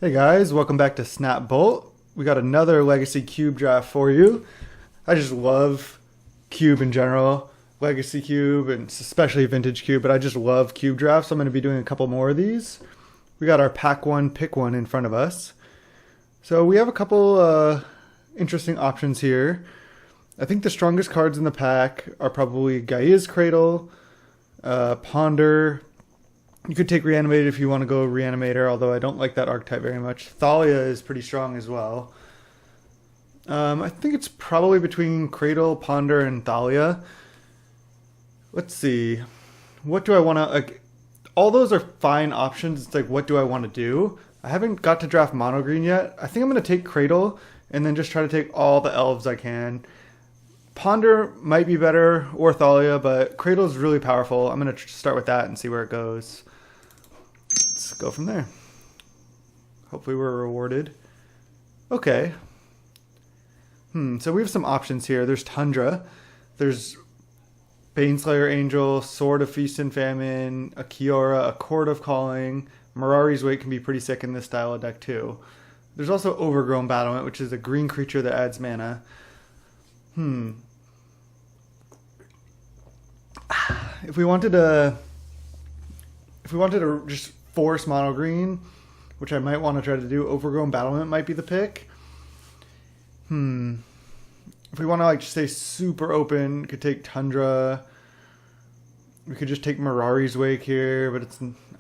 Hey guys, welcome back to Snap Bolt. We got another Legacy Cube draft for you. I just love Cube in general, Legacy Cube and especially Vintage Cube, but I just love Cube drafts. So I'm going to be doing a couple more of these. We got our pack one, pick one in front of us. So we have a couple interesting options here. I think the strongest cards in the pack are probably Gaea's Cradle, Ponder. You could take Reanimator if you want to go Reanimator, although I don't like that archetype very much. Thalia is pretty strong as well. I think it's probably between Cradle, Ponder, and Thalia. Let's see. What do I want to... like? All those are fine options. It's like, what do I want to do? I haven't got to draft Mono Green yet. I think I'm going to take Cradle and then just try to take all the elves I can. Ponder might be better, or Thalia, but Cradle is really powerful. I'm going to start with that and see where it goes. Let's go from there. Hopefully we're rewarded. Okay. So we have some options here. There's Tundra. There's Baneslayer Angel, Sword of Feast and Famine, a Kiora, a Chord of Calling. Mirari's Weight can be pretty sick in this style of deck too. There's also Overgrown Battlement, which is a green creature that adds mana. If we wanted to just force mono green, which I might want to try to do, Overgrown Battlement might be the pick. If we want to like stay super open, could take Tundra. We could just take Mirari's Wake here, but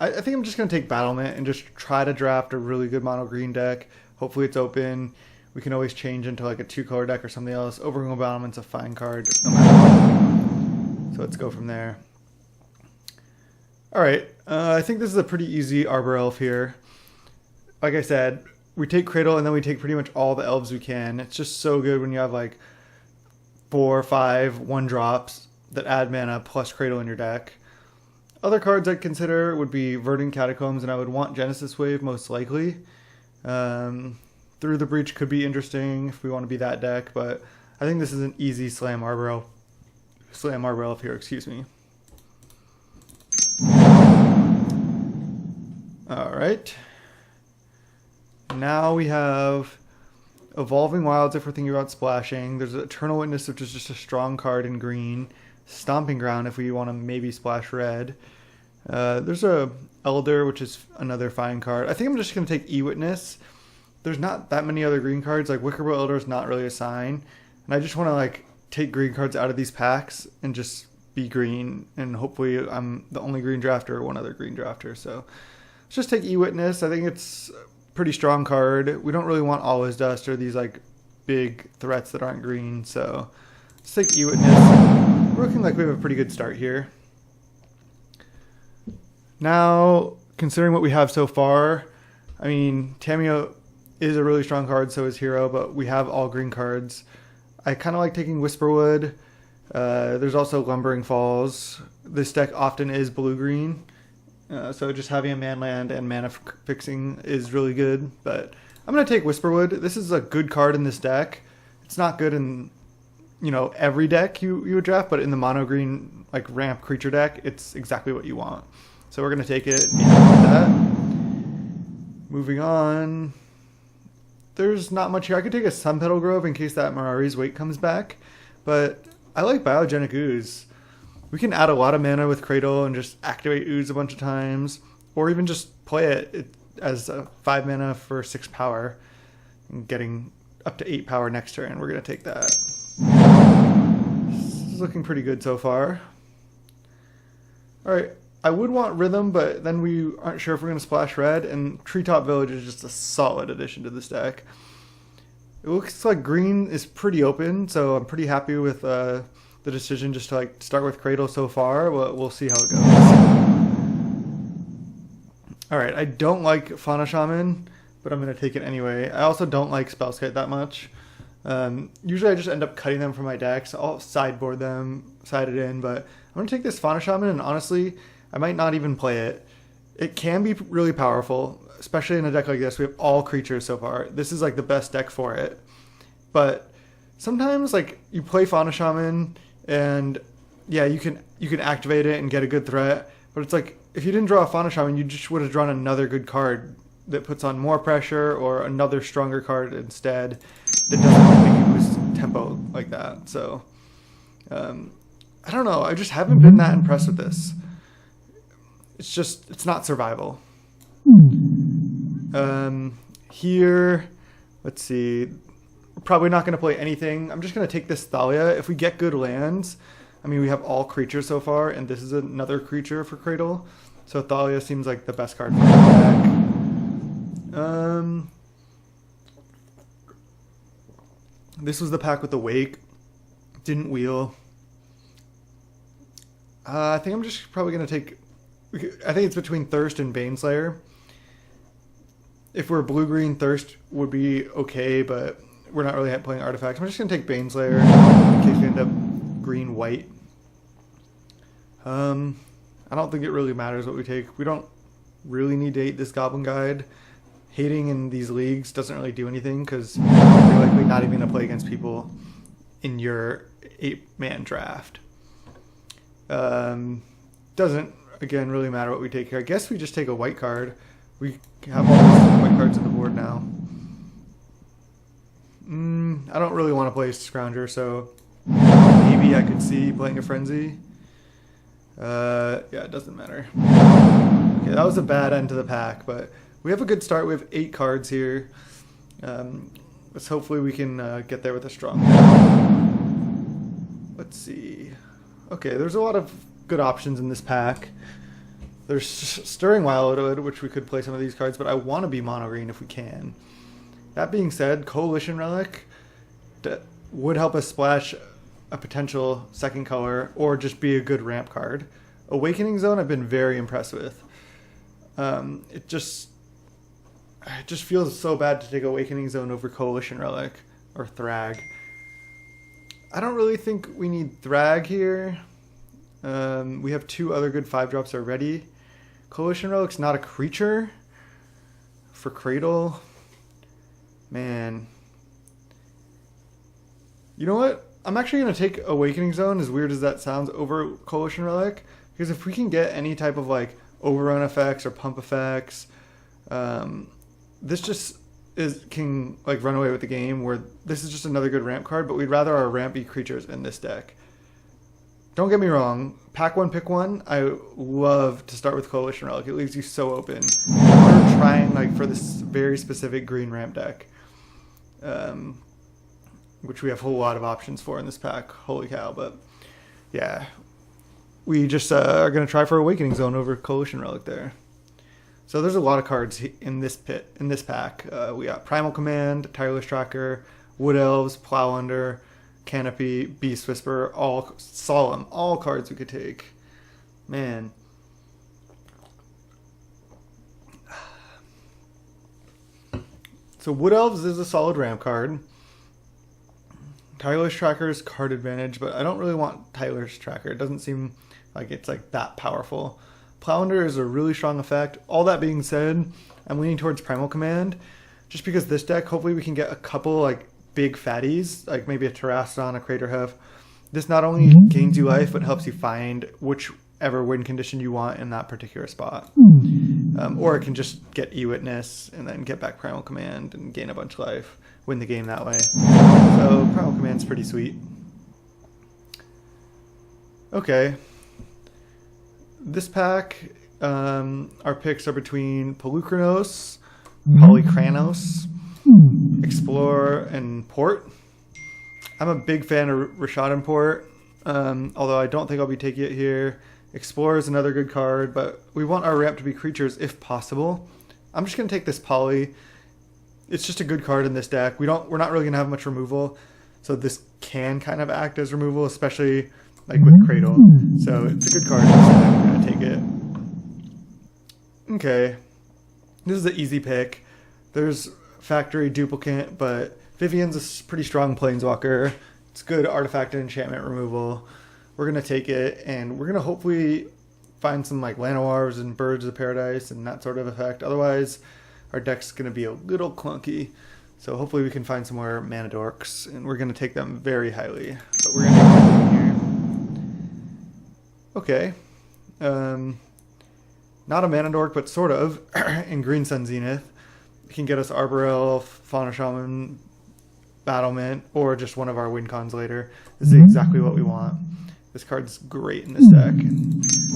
I think I'm just gonna take Battlement and just try to draft a really good mono green deck. Hopefully it's open. We can always change into like a 2-color deck or something else. Overgrown Battlement's a fine card, no matter what. So let's go from there. Alright, I think this is a pretty easy Arbor Elf here. Like I said, we take Cradle and then we take pretty much all the elves we can. It's just so good when you have like 4 or 5 1-drops that add mana plus Cradle in your deck. Other cards I'd consider would be Verdant Catacombs, and I would want Genesis Wave most likely. Through the Breach could be interesting if we want to be that deck, but I think this is an easy Slam Arbor Elf here, excuse me. Alright. Now we have Evolving Wilds if we're thinking about splashing. There's Eternal Witness, which is just a strong card in green. Stomping Ground if we want to maybe splash red. There's a Elder, which is another fine card. I think I'm just going to take E-Witness. There's not that many other green cards. Like Wickerbill Elder is not really a sign. And I just want to like take green cards out of these packs and just be green. And hopefully I'm the only green drafter or one other green drafter. So let's just take E-Witness. I think it's a pretty strong card. We don't really want Always Dust or these like big threats that aren't green. So let's take E-Witness. We're looking like we have a pretty good start here. Now, considering what we have so far, I mean, Tamiyo is a really strong card, so is Hero, but we have all green cards. I kind of like taking Whisperwood. There's also Lumbering Falls. This deck often is blue-green, so just having a manland and mana fixing is really good, but I'm going to take Whisperwood. This is a good card in this deck. It's not good in, you know, every deck you would draft, but in the mono-green like ramp creature deck, it's exactly what you want. So we're going to take it and that. Moving on. There's not much here. I could take a Sunpetal Grove in case that Mirari's Weight comes back, but I like Biogenic Ooze. We can add a lot of mana with Cradle and just activate Ooze a bunch of times, or even just play it as a 5 mana for 6 power, and getting up to 8 power next turn. We're going to take that. This is looking pretty good so far. Alright, I would want Rhythm, but then we aren't sure if we're going to splash red, and Treetop Village is just a solid addition to this deck. It looks like green is pretty open, so I'm pretty happy with the decision just to like start with Cradle so far, but we'll see how it goes. Alright, I don't like Fauna Shaman, but I'm going to take it anyway. I also don't like Spellskite that much. Usually I just end up cutting them from my deck, so I'll sideboard them, side it in, but I'm going to take this Fauna Shaman, and honestly, I might not even play it. It can be really powerful, especially in a deck like this. We have all creatures so far. This is like the best deck for it. But sometimes like you play Fauna Shaman and yeah, you can activate it and get a good threat. But it's like if you didn't draw a Fauna Shaman, you just would have drawn another good card that puts on more pressure or another stronger card instead that doesn't make you lose tempo like that. So I don't know. I just haven't been that impressed with this. It's not survival. Here, let's see. We're probably not going to play anything. I'm just going to take this Thalia. If we get good lands, I mean, we have all creatures so far, and this is another creature for Cradle. So Thalia seems like the best card for the deck. This was the pack with the Wake. Didn't wheel. I think I'm just probably going to take... I think it's between Thirst and Baneslayer. If we're blue-green, Thirst would be okay, but we're not really playing artifacts. I'm just going to take Baneslayer in case we end up green-white. I don't think it really matters what we take. We don't really need to hate this Goblin Guide. Hating in these leagues doesn't really do anything because you're likely not even going to play against people in your 8-man draft. Doesn't, again, really matter what we take here. I guess we just take a white card. We have all these white cards on the board now. I don't really want to play Scrounger, so maybe I could see playing a Frenzy. Yeah, it doesn't matter. Okay, that was a bad end to the pack, but we have a good start. We have 8 cards here. Let's hopefully we can get there with a strong deck. Let's see. Okay, there's a lot of good options in this pack. There's Stirring Wildwood, which we could play some of these cards, but I want to be mono green if we can. That being said, Coalition Relic would help us splash a potential second color or just be a good ramp card. Awakening Zone I've been very impressed with. It just feels so bad to take Awakening Zone over Coalition Relic or Thrag. I don't really think we need Thrag here. We have 2 other good 5-drops already. Coalition Relic's not a creature for Cradle. Man. You know what? I'm actually going to take Awakening Zone, as weird as that sounds, over Coalition Relic. Because if we can get any type of like overrun effects or pump effects, this just can like run away with the game, where this is just another good ramp card, but we'd rather our ramp be creatures in this deck. Don't get me wrong, pack 1, pick 1, I love to start with Coalition Relic. It leaves you so open. We're trying like for this very specific green ramp deck, which we have a whole lot of options for in this pack. Holy cow, but yeah. We just are going to try for Awakening Zone over Coalition Relic there. So there's a lot of cards in this pack. We got Primal Command, Tireless Tracker, Wood Elves, Plow Under, Canopy, Beast Whisperer, all Solemn, all cards we could take. Man. So Wood Elves is a solid ramp card. Tireless Tracker's card advantage, but I don't really want Tireless Tracker. It doesn't seem like it's like that powerful. Plow Under is a really strong effect. All that being said, I'm leaning towards Primal Command, just because this deck, hopefully we can get a couple like big fatties, like maybe a Terrasson, a Craterhoof. This not only gains you life, but helps you find whichever win condition you want in that particular spot. Or it can just get E-Witness and then get back Primal Command and gain a bunch of life, win the game that way. So Primal Command's pretty sweet. Okay. This pack, our picks are between Polukranos, Polykranos, Explorer, and Port. I'm a big fan of Rishadan Port, although I don't think I'll be taking it here. Explorer is another good card, but we want our ramp to be creatures if possible. I'm just going to take this Poly. It's just a good card in this deck. We're not really going to have much removal, so this can kind of act as removal, especially like with Cradle. So it's a good card in this deck. We're going to take it. Okay. This is an easy pick. There's Factory Duplicate, but Vivian's a pretty strong Planeswalker. It's good artifact and enchantment removal. We're going to take it, and we're going to hopefully find some like Llanowars and Birds of Paradise and that sort of effect. Otherwise, our deck's going to be a little clunky. So hopefully we can find some more Mana Dorks, and we're going to take them very highly. But we're going to take them here. Okay. Not a Mana Dork, but sort of, in Green Sun Zenith. It can get us Arbor Elf, Fauna Shaman, Battlement, or just one of our win cons later. This is exactly what we want. This card's great in this deck. It's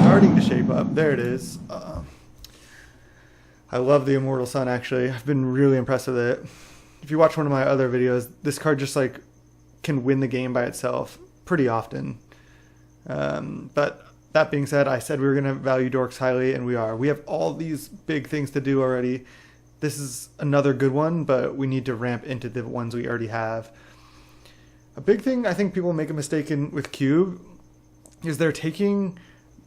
starting to shape up. There it is. I love the Immortal Sun, actually. I've been really impressed with it. If you watch one of my other videos, this card just like can win the game by itself pretty often. But that being said, I said we were going to value Dorks highly, and we are. We have all these big things to do already. This is another good one, but we need to ramp into the ones we already have. A big thing I think people make a mistake in with Cube is they're taking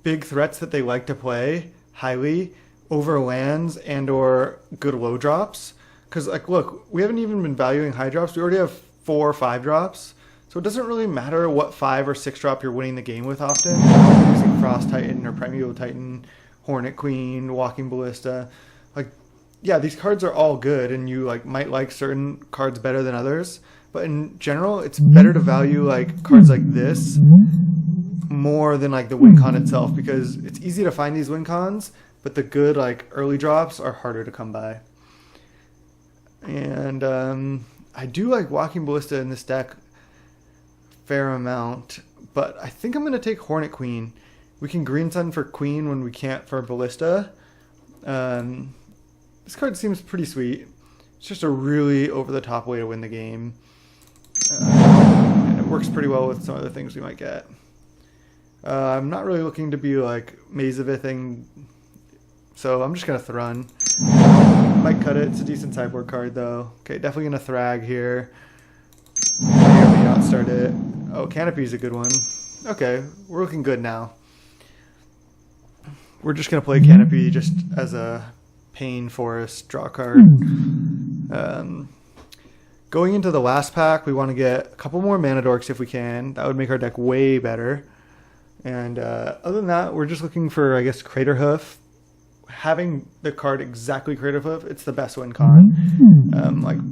big threats that they like to play highly over lands and or good low drops. Because, like, look, we haven't even been valuing high drops. We already have 4 or 5 drops. So it doesn't really matter what 5 or 6 drop you're winning the game with often. You're using Frost Titan or Primeval Titan, Hornet Queen, Walking Ballista. Like, yeah, these cards are all good, and you might like certain cards better than others. But in general, it's better to value like cards like this more than like the win con itself, because it's easy to find these win cons, but the good like early drops are harder to come by. And I do like Walking Ballista in this deck fair amount, but I think I'm going to take Hornet Queen. We can Green Sun for Queen when we can't for Ballista. This card seems pretty sweet. It's just a really over-the-top way to win the game. And it works pretty well with some of the things we might get. I'm not really looking to be like Mazavithing, so I'm just going to Thrun. Might cut it. It's a decent sideboard card, though. Okay, definitely going to Thrag here. May or may not start it. Oh, Canopy's a good one. Okay, we're looking good now. We're just going to play Canopy just as a Pain Forest draw card. Going into the last pack, we want to get a couple more Mana Dorks if we can. That would make our deck way better. And other than that, we're just looking for, I guess, Craterhoof. Having the card exactly Craterhoof, it's the best win con.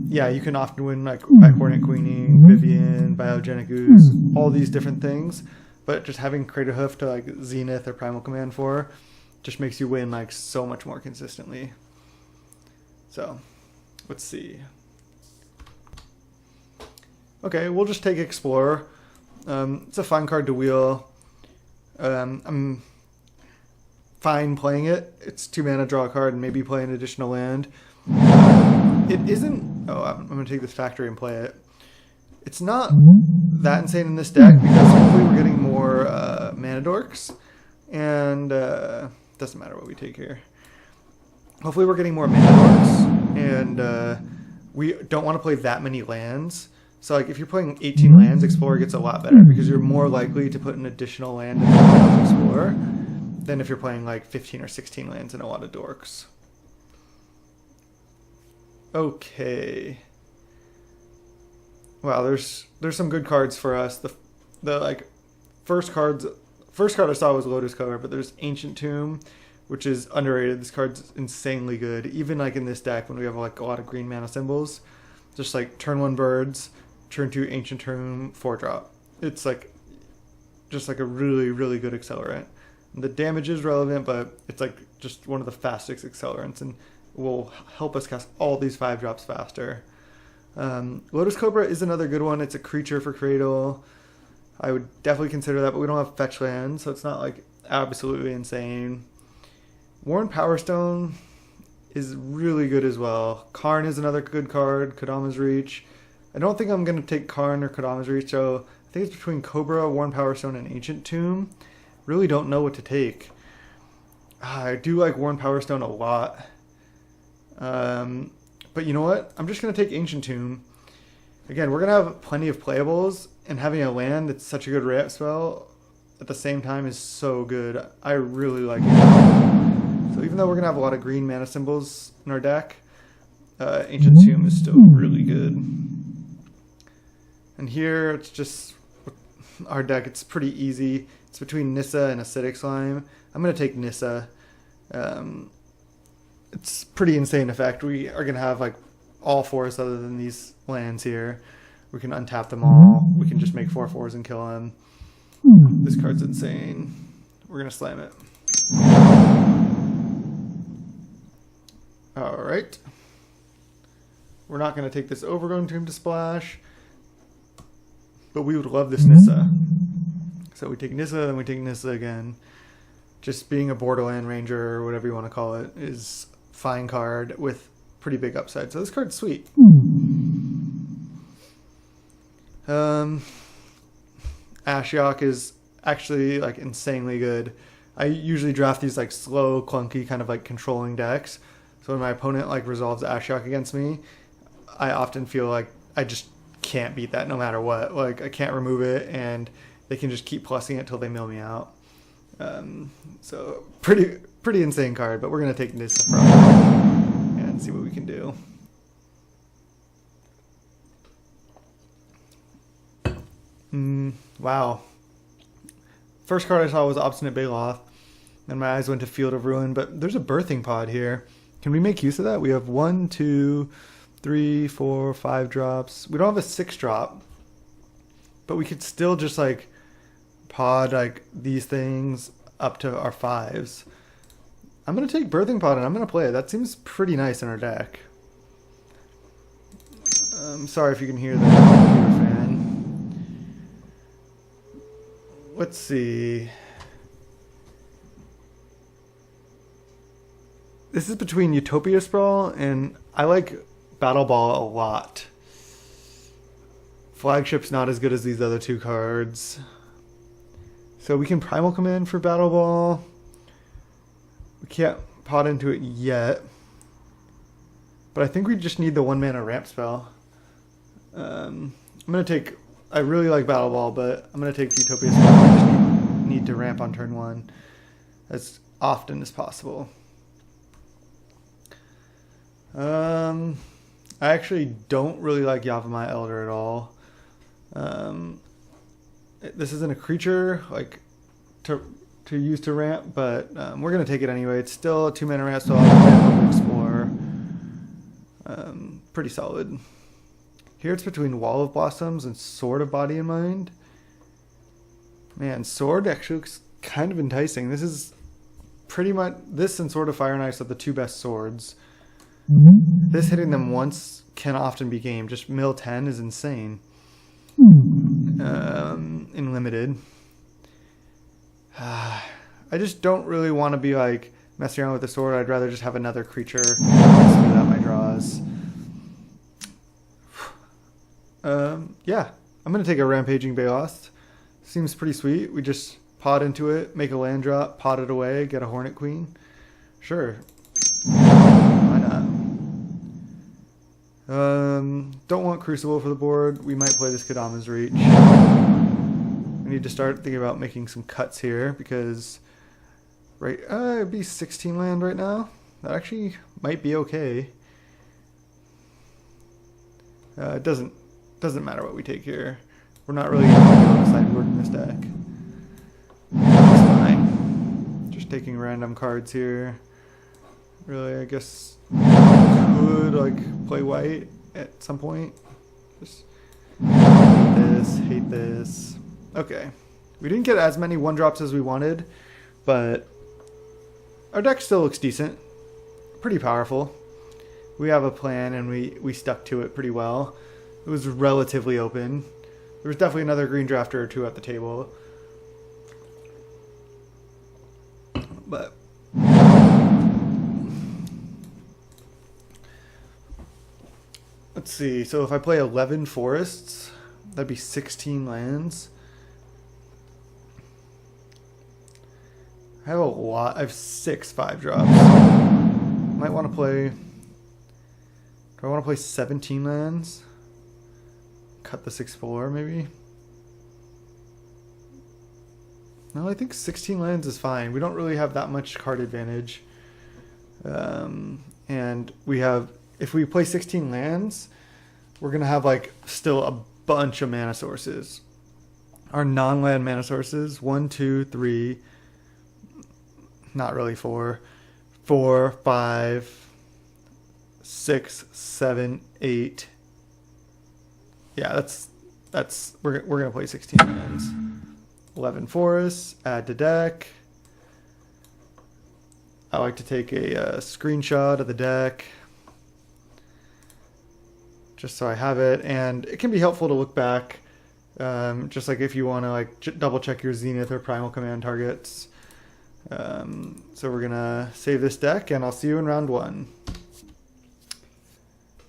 Yeah, you can often win like by Hornet Queening, Vivian, Biogenic Ooze, all these different things. But just having Craterhoof to like Zenith or Primal Command for just makes you win like so much more consistently. So, let's see. Okay, we'll just take Explorer. It's a fun card to wheel. I'm fine playing it. It's 2 mana, draw a card, and maybe play an additional land. It isn't... Oh, I'm going to take this factory and play it. It's not that insane in this deck, because hopefully we're getting more Mana Dorks. And doesn't matter what we take here. Hopefully we're getting more Mana Dorks. And we don't want to play that many lands. So like if you're playing 18 lands, Explorer gets a lot better, because you're more likely to put an additional land in the Explorer than if you're playing like 15 or 16 lands and a lot of Dorks. Okay. Wow, there's some good cards for us. The like first card I saw was Lotus Color, but there's Ancient Tomb, which is underrated. This card's insanely good, even like in this deck when we have like a lot of green mana symbols. Just like turn 1 birds, turn 2 Ancient Tomb, 4-drop. It's like just like a really, really good accelerant. And the damage is relevant, but it's like just one of the fastest accelerants and will help us cast all these 5-drops faster. Lotus Cobra is another good one. It's a creature for Cradle. I would definitely consider that, but we don't have fetch land, so it's not like absolutely insane. Worn Power Stone is really good as well. Karn is another good card. Kodama's Reach. I don't think I'm going to take Karn or Kodama's Reach, so I think it's between Cobra, Worn Power Stone, and Ancient Tomb. Really don't know what to take. I do like Worn Power Stone a lot. But you know what? I'm just going to take Ancient Tomb. Again, we're going to have plenty of playables, and having a land that's such a good ramp spell at the same time is so good. I really like it. So even though we're going to have a lot of green mana symbols in our deck, Ancient Tomb is still really good. And here, it's just our deck. It's pretty easy. It's between Nissa and Acidic Slime. I'm going to take Nissa. It's pretty insane effect. We are going to have like all 4s other than these lands here. We can untap them all. We can just make 4/4s and kill them. This card's insane. We're going to slam it. Alright. We're not going to take this Overgrown Tomb to splash, but we would love this Nissa. So we take Nissa, then we take Nissa again. Just being a Borderland Ranger, or whatever you want to call it, is fine card with pretty big upside. So this card's sweet. Ashiok is actually like insanely good. I usually draft these like slow, clunky, kind of like controlling decks. So when my opponent like resolves Ashiok against me, I often feel like I just can't beat that no matter what. Like I can't remove it, and they can just keep plussing it till they mill me out. So pretty insane card, but we're gonna take Nissa from it and see what we can do. Wow. First card I saw was Obstinate Baloth, and my eyes went to Field of Ruin, but there's a Birthing Pod here. Can we make use of that? We have 1, 2, 3, 4, 5 drops. We don't have a 6 drop, but we could still just like pod like these things up to our 5s. I'm going to take Birthing Pod and I'm going to play it. That seems pretty nice in our deck. I'm sorry if you can hear the computer fan. Let's see. This is between Utopia Sprawl and I like Battle Ball a lot. Flagship's not as good as these other two cards. So we can Primal Command for Battle Ball. We can't pot into it yet. But I think we just need the 1-mana ramp spell. I'm going to take... I really like Battle Ball, but I'm going to take Utopia Sprawl. I just need to ramp on turn 1 as often as possible. I actually don't really like Yavimaya Elder at all. This isn't a creature like to use to ramp, but we're gonna take it anyway. It's still a 2-mana ramp, so I'll Explorer. Pretty solid. Here it's between Wall of Blossoms and Sword of Body and Mind. Man, Sword actually looks kind of enticing. This is pretty much, this and Sword of Fire and Ice are the two best swords. This hitting them once can often be game. Just mill 10 is insane. In limited. I just don't really want to be like messing around with the sword. I'd rather just have another creature smooth out my draws. Yeah, I'm going to take a Rampaging Baloth. Seems pretty sweet. We just pot into it, make a land drop, pot it away, get a Hornet Queen. Sure. Why not? Don't want Crucible for the board. We might play this Kadama's Reach. We need to start thinking about making some cuts here because it'd be 16 land right now. That actually might be okay. It doesn't matter what we take here. We're not really going to go on the sideboard in this deck. That's fine. Just taking random cards here. Really, I guess could like play white at some point. Just hate this. Okay. We didn't get as many 1-drops as we wanted, but our deck still looks decent. Pretty powerful. We have a plan and we stuck to it pretty well. It was relatively open. There was definitely another green drafter or two at the table. But let's see. So if I play 11 forests, that'd be 16 lands. I have a lot. I have 6 5-drops. Might want to play... Do I want to play 17 lands? Cut the 6-4 maybe? No, I think 16 lands is fine. We don't really have that much card advantage. And we have... If we play 16 lands, we're going to have like still a bunch of mana sources. Our non-land mana sources, 1, 2, 3... Not really 4, 5, 6, 7, 8. Yeah, that's we're gonna play 16 lands. 11 forests. Add to deck. I like to take a screenshot of the deck. just so I have it. And it can be helpful to look back, just like if you want to like double check your Zenith or Primal Command targets. So we're gonna save this deck, and I'll see you in round 1.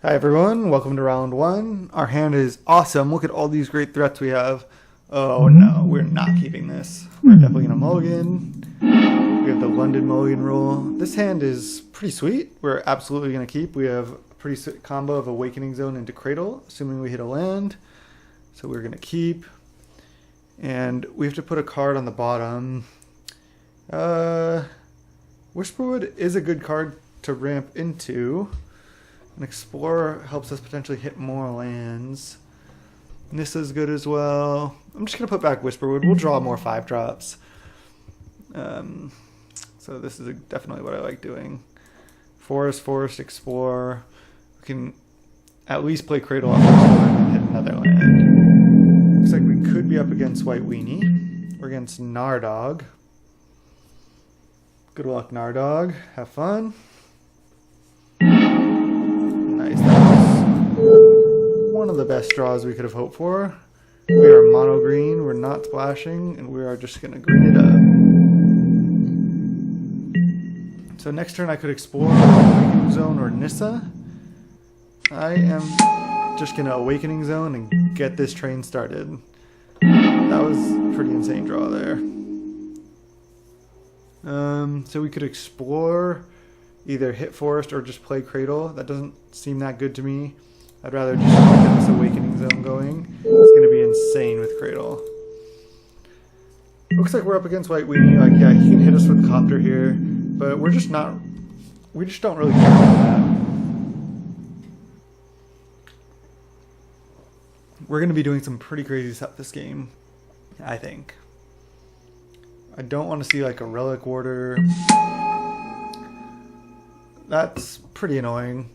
Hi everyone, welcome to round 1. Our hand is awesome. Look at all these great threats we have. Oh no, we're not keeping this. We're definitely gonna mulligan. We have the London mulligan rule. This hand is pretty sweet. We're absolutely gonna keep. We have a pretty sweet combo of Awakening Zone into Cradle, assuming we hit a land. So we're gonna keep. And we have to put a card on the bottom. Whisperwood is a good card to ramp into. An Explorer helps us potentially hit more lands. Nissa's good as well. I'm just going to put back Whisperwood. We'll draw more 5-drops. So this is definitely what I like doing. Forest, Explore. We can at least play Cradle on first turn and hit another land. Looks like we could be up against White Weenie. Or against Nardog. Good luck, Nardog. Have fun. Nice. That was one of the best draws we could have hoped for. We are mono green. We're not splashing, and we are just going to green it up. So next turn I could explore Awakening Zone or Nissa. I am just going to Awakening Zone and get this train started. That was a pretty insane draw there. So we could explore, either hit Forest or just play Cradle. That doesn't seem that good to me. I'd rather just get this Awakening Zone going. It's going to be insane with Cradle. Looks like we're up against White Weenie. Like, yeah, he can hit us with Copter here, but we just don't really care about that. We're going to be doing some pretty crazy stuff this game, I think. I don't want to see like a Relic Warder. That's pretty annoying.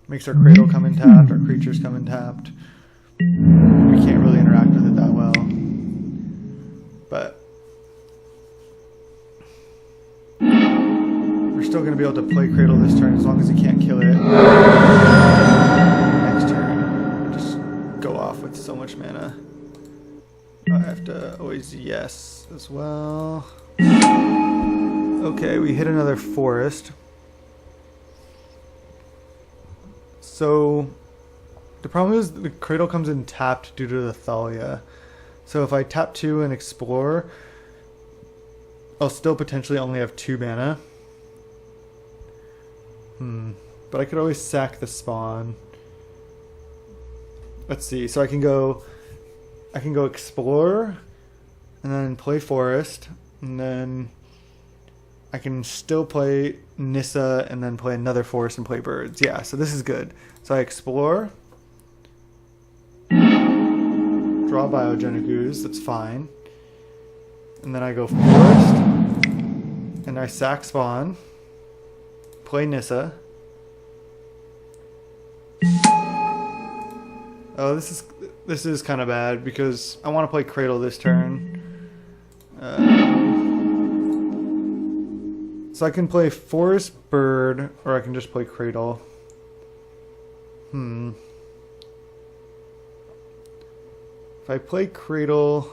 Makes our Cradle come in tapped, our creatures come in tapped. We can't really interact with it that well. But we're still going to be able to play Cradle this turn as long as he can't kill it. Next turn, just go off with so much mana. I have to always yes as well. Okay, we hit another Forest. So the problem is the Cradle comes in tapped due to the Thalia. So if I tap 2 and explore, I'll still potentially only have 2 mana. But I could always sack the spawn. Let's see. So I can go explore and then play Forest, and then I can still play Nissa and then play another Forest and play Birds. Yeah, so this is good. So I explore, draw Biogenic Ooze, that's fine. And then I go Forest, and I sack spawn, play Nissa. Oh, this is kind of bad because I want to play Cradle this turn. So I can play Forest, Bird, or I can just play Cradle. If I play Cradle,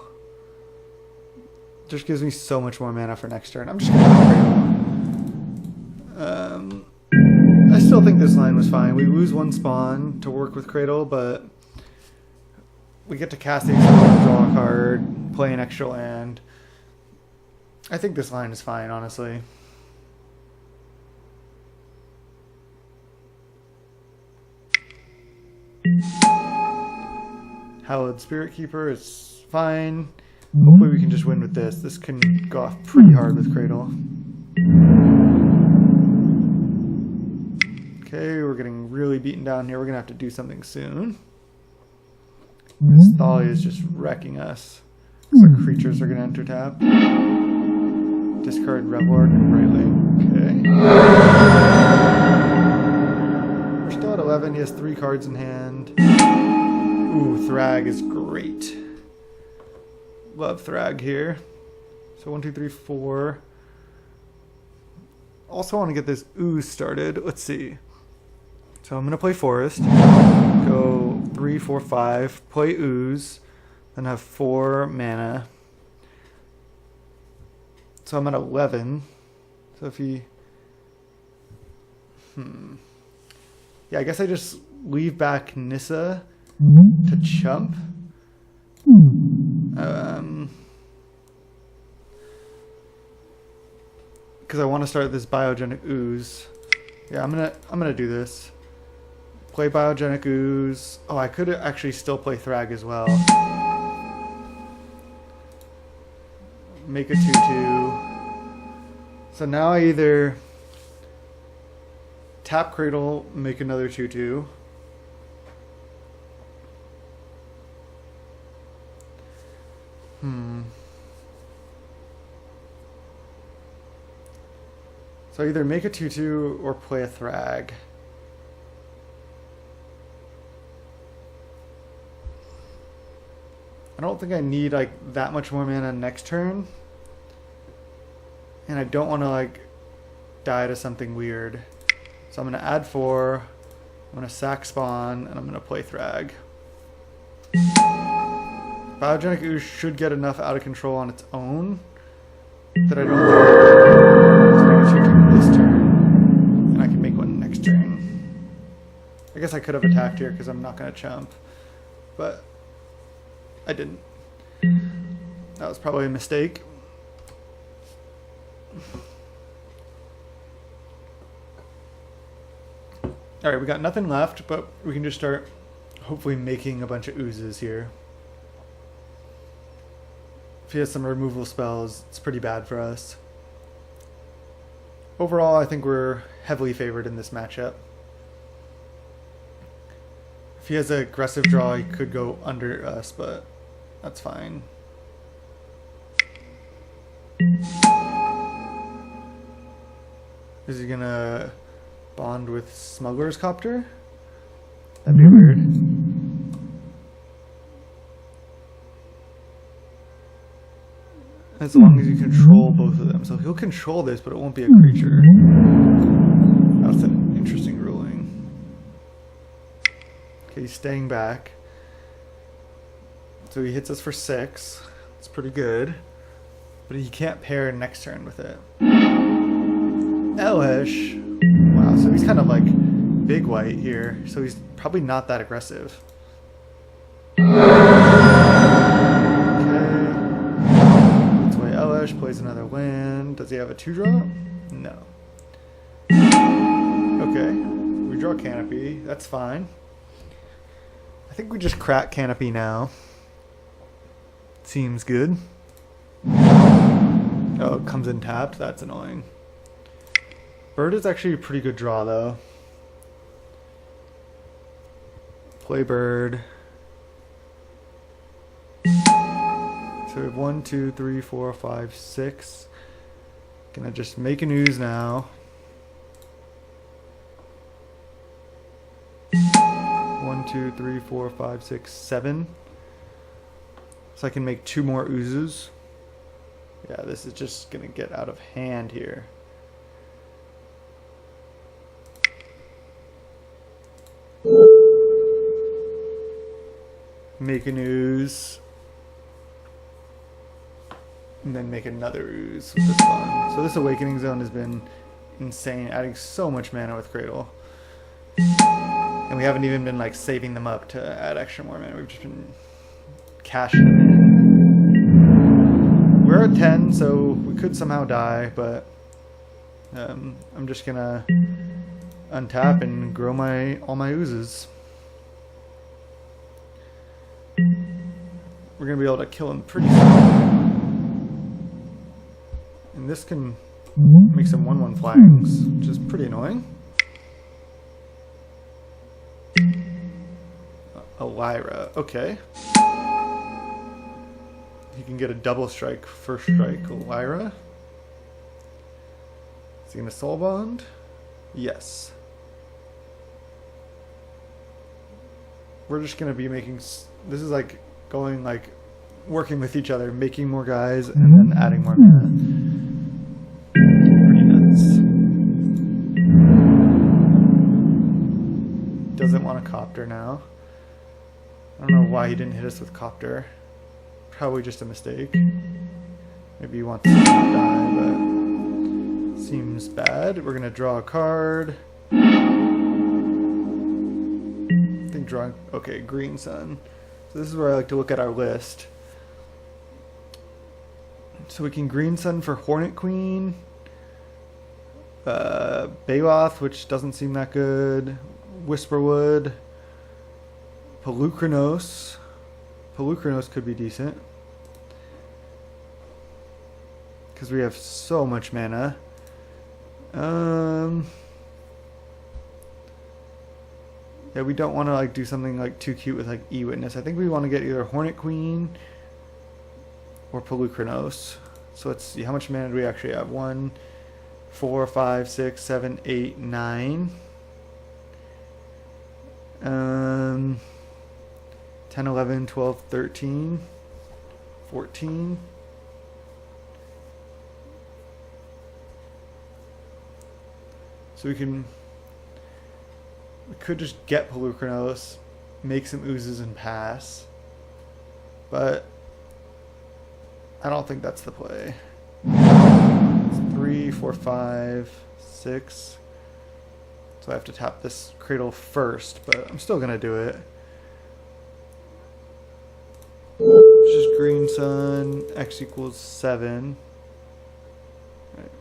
it just gives me so much more mana for next turn. I'm just going to play Cradle. I still think this line was fine. We lose 1 spawn to work with Cradle, but we get to cast the Explore, draw a card, play an extra land. I think this line is fine, honestly. Hallowed Spirit Keeper is fine. Hopefully we can just win with this. This can go off pretty hard with Cradle. Okay, we're getting really beaten down here. We're going to have to do something soon. This Thalia is just wrecking us. So creatures are going to enter tap. Discard Revelord and Brightling. Okay. We're still at 11. He has 3 cards in hand. Ooh, Thrag is great. Love Thrag here. So 1, 2, 3, 4. Also want to get this Ooze started. Let's see. So I'm gonna play Forest. Go 3, 4, 5. Play Ooze. Then have 4 mana. So I'm at 11. So if he... Yeah, I guess I just leave back Nissa to chump. Because I want to start this Biogenic Ooze. Yeah, I'm gonna do this. Play Biogenic Ooze. Oh, I could actually still play Thrag as well. Make a 2/2. So now I either tap Cradle, make another 2/2. So either make a 2/2 or play a Thrag. I don't think I need like that much more mana next turn. And I don't want to like die to something weird. So I'm going to add 4. I'm going to sack Spawn and I'm going to play Thrag. Biogenic Ooze should get enough out of control on its own that I don't think it's make a 2/2 this turn. And I can make one next turn. I guess I could have attacked here because I'm not going to chump. But I didn't. That was probably a mistake. Alright, we got nothing left, but we can just start hopefully making a bunch of oozes here. If he has some removal spells, it's pretty bad for us. Overall, I think we're heavily favored in this matchup. If he has an aggressive draw, he could go under us, but that's fine. Is he gonna bond with Smuggler's Copter? That'd be weird. As long as you control both of them. So he'll control this, but it won't be a creature. That's an interesting ruling. Okay, he's staying back. So he hits us for 6. It's pretty good. But he can't pair next turn with it. Elesh. Wow, so he's kind of like big white here. So he's probably not that aggressive. Okay. Let's play Elesh, plays another land. Does he have a 2-drop? No. Okay. We draw Canopy. That's fine. I think we just crack Canopy now. Seems good. Oh, it comes in tapped. That's annoying. Bird is actually a pretty good draw, though. Play Bird. So we have 1, 2, 3, 4, 5, 6. Gonna just make an ooze now. 1, 2, 3, 4, 5, 6, 7. So I can make 2 more oozes. Yeah, this is just gonna get out of hand here. Make an ooze. And then make another ooze with this one. So this Awakening Zone has been insane, adding so much mana with Cradle. And we haven't even been like saving them up to add extra more mana. We've just been cashing them in. We're at 10, so we could somehow die, but I'm just gonna untap and grow all my oozes. We're gonna be able to kill him pretty soon. And this can make some 1/1 flags, which is pretty annoying. Elira, okay. You can get a double strike, first strike, Elira. Is he gonna soul bond? Yes. We're just gonna be making, this is like going like, working with each other, making more guys, and then adding more mana. Pretty nuts. Copter now. I don't know why he didn't hit us with Copter. Probably just a mistake. Maybe he wants to die, but seems bad. We're gonna draw a card. I think drawing. Okay, Green Sun. So this is where I like to look at our list. So we can Green Sun for Hornet Queen. Baloth, which doesn't seem that good. Whisperwood. Pelucranos. Pelucranos could be decent. Because we have so much mana. Yeah, we don't want to like do something like too cute with like E-Witness. I think we want to get either Hornet Queen or Pelucranos. So let's see, how much mana do we actually have? 1, 4, 5, 6, 7, 8, 9. 10, 11, 12, 13, 14. So we could just get Pelucranos, make some oozes and pass. But I don't think that's the play. It's 3, 4, 5, 6. So I have to tap this Cradle first, but I'm still gonna do it. Just Green Sun, X equals 7. Right.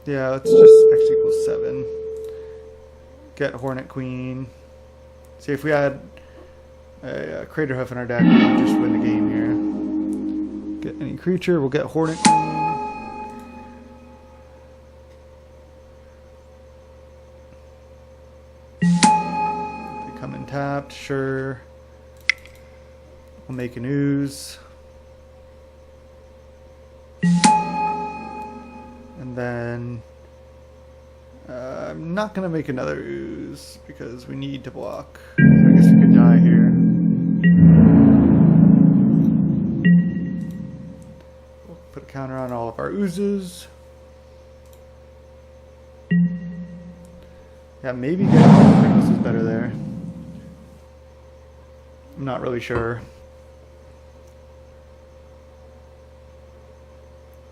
Yeah, let's just X equals 7. Get Hornet Queen. See, if we had a Craterhoof in our deck, we would just win the game here. Get any creature, we'll get Hornet Queen. They come in tapped, sure. We'll make an ooze. And then I'm not going to make another ooze because we need to block. I guess we could die here. We'll put a counter on all of our oozes. Yeah, maybe getting Pelucranos is better there. I'm not really sure.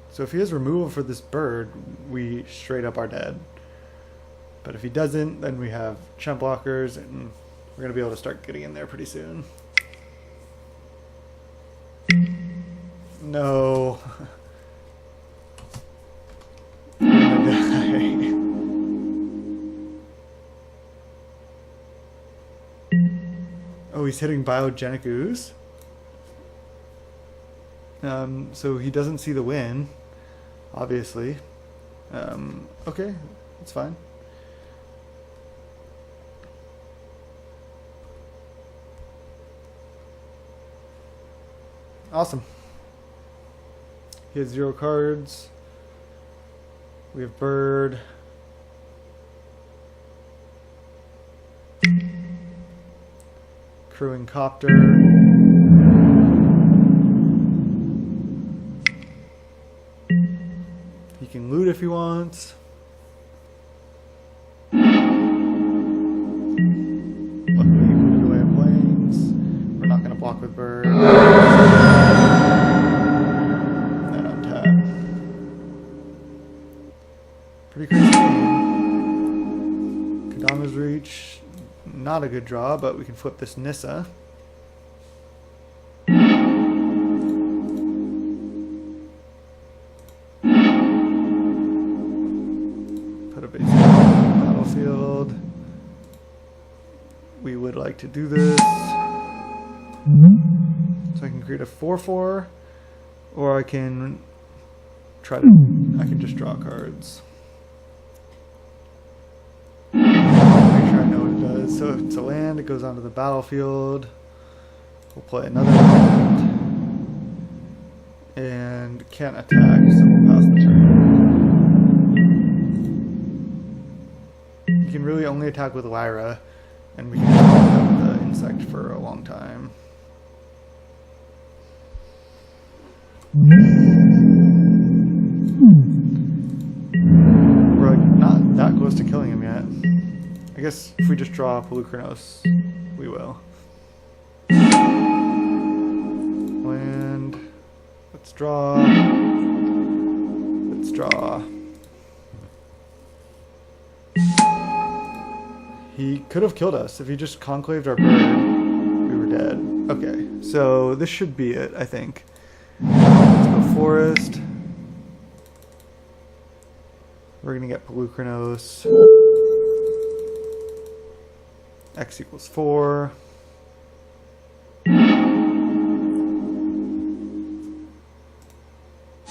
So if he has removal for this bird, we straight up are dead. But if he doesn't, then we have chump blockers, and we're going to be able to start getting in there pretty soon. No. I'm gonna die. Oh, he's hitting Biogenic Ooze? So he doesn't see the win. Obviously. Okay, that's fine. Awesome. He has 0 cards. We have Bird. Crewing Copter. He can loot if he wants. Luckily, he put it away in Plains. We're not going to block with Bird. And untap. Pretty crazy game. Kadama's Reach. Not a good draw, but we can flip this Nissa. Battlefield. We would like to do this. So I can create a 4/4, or I can I can just draw cards. Make sure I know what it does. So if it's a land, it goes onto the battlefield. We'll play another land. And can't attack, so we'll pass the turn. You can really only attack with Lyra, and we can have the insect for a long time. We're like close to killing him yet. I guess if we just draw Polukranos, we will. Land. Let's draw. Let's draw. He could have killed us. If he just conclaved our bird, we were dead. Okay, so this should be it, I think. Let's go forest. We're gonna get Polukranos. X equals 4.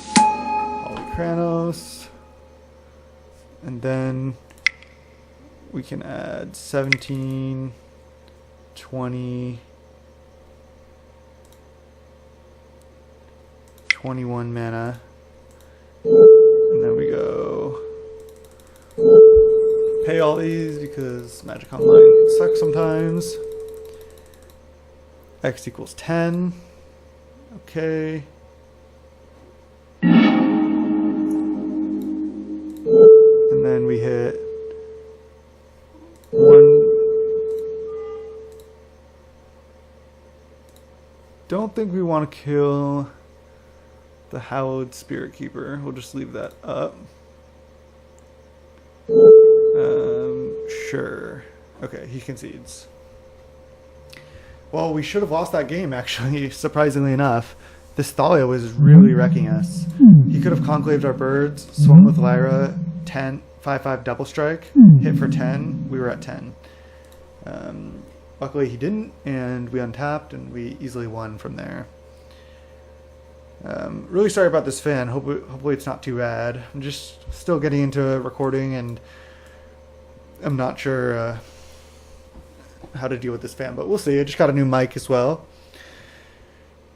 Polykranos. And then we can add 17, 20, 21 mana. And then we go pay all these because Magic Online sucks sometimes. X equals 10. Okay. And then we hit 1. Don't think we want to kill the Hallowed Spirit Keeper. We'll just leave that up. Sure. Okay, he concedes. Well, we should have lost that game, actually, surprisingly enough. This Thalia was really wrecking us. He could have conclaved our birds, swung with Lyra, 10, 5/5 double strike, hit for 10. We were at 10. Luckily he didn't, and we untapped, and we easily won from there. Really sorry about this fan. Hopefully it's not too bad. I'm just still getting into recording, and I'm not sure how to deal with this fan, but we'll see. I just got a new mic as well.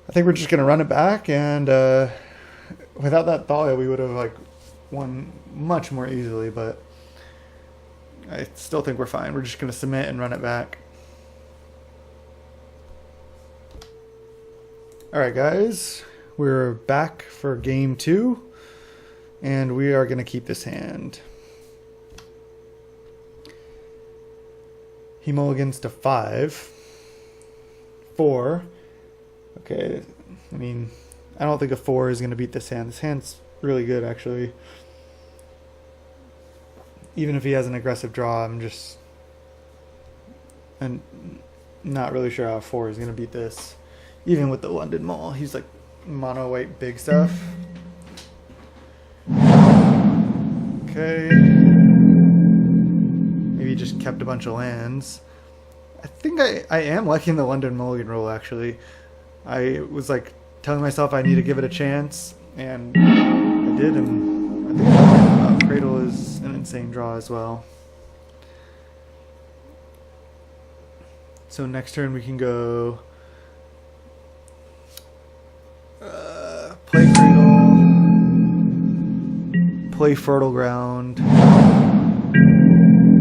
I think we're just going to run it back, and without that Thalia, we would have won much more easily, but I still think we're fine. We're just going to submit and run it back. Alright guys, we're back for game 2, and we are going to keep this hand. He mulligans to 5. 4. Okay, I mean, I don't think a 4 is going to beat this hand. This hand's really good, actually. Even if he has an aggressive draw, I'm not really sure how a 4 is going to beat this. Even with the London Mall, he's like mono white big stuff. Okay. Maybe he just kept a bunch of lands. I think I am liking the London Mulligan roll, actually. I was telling myself I need to give it a chance, and I did, and I think Cradle is an insane draw as well. So next turn we can go play Cradle, play Fertile Ground,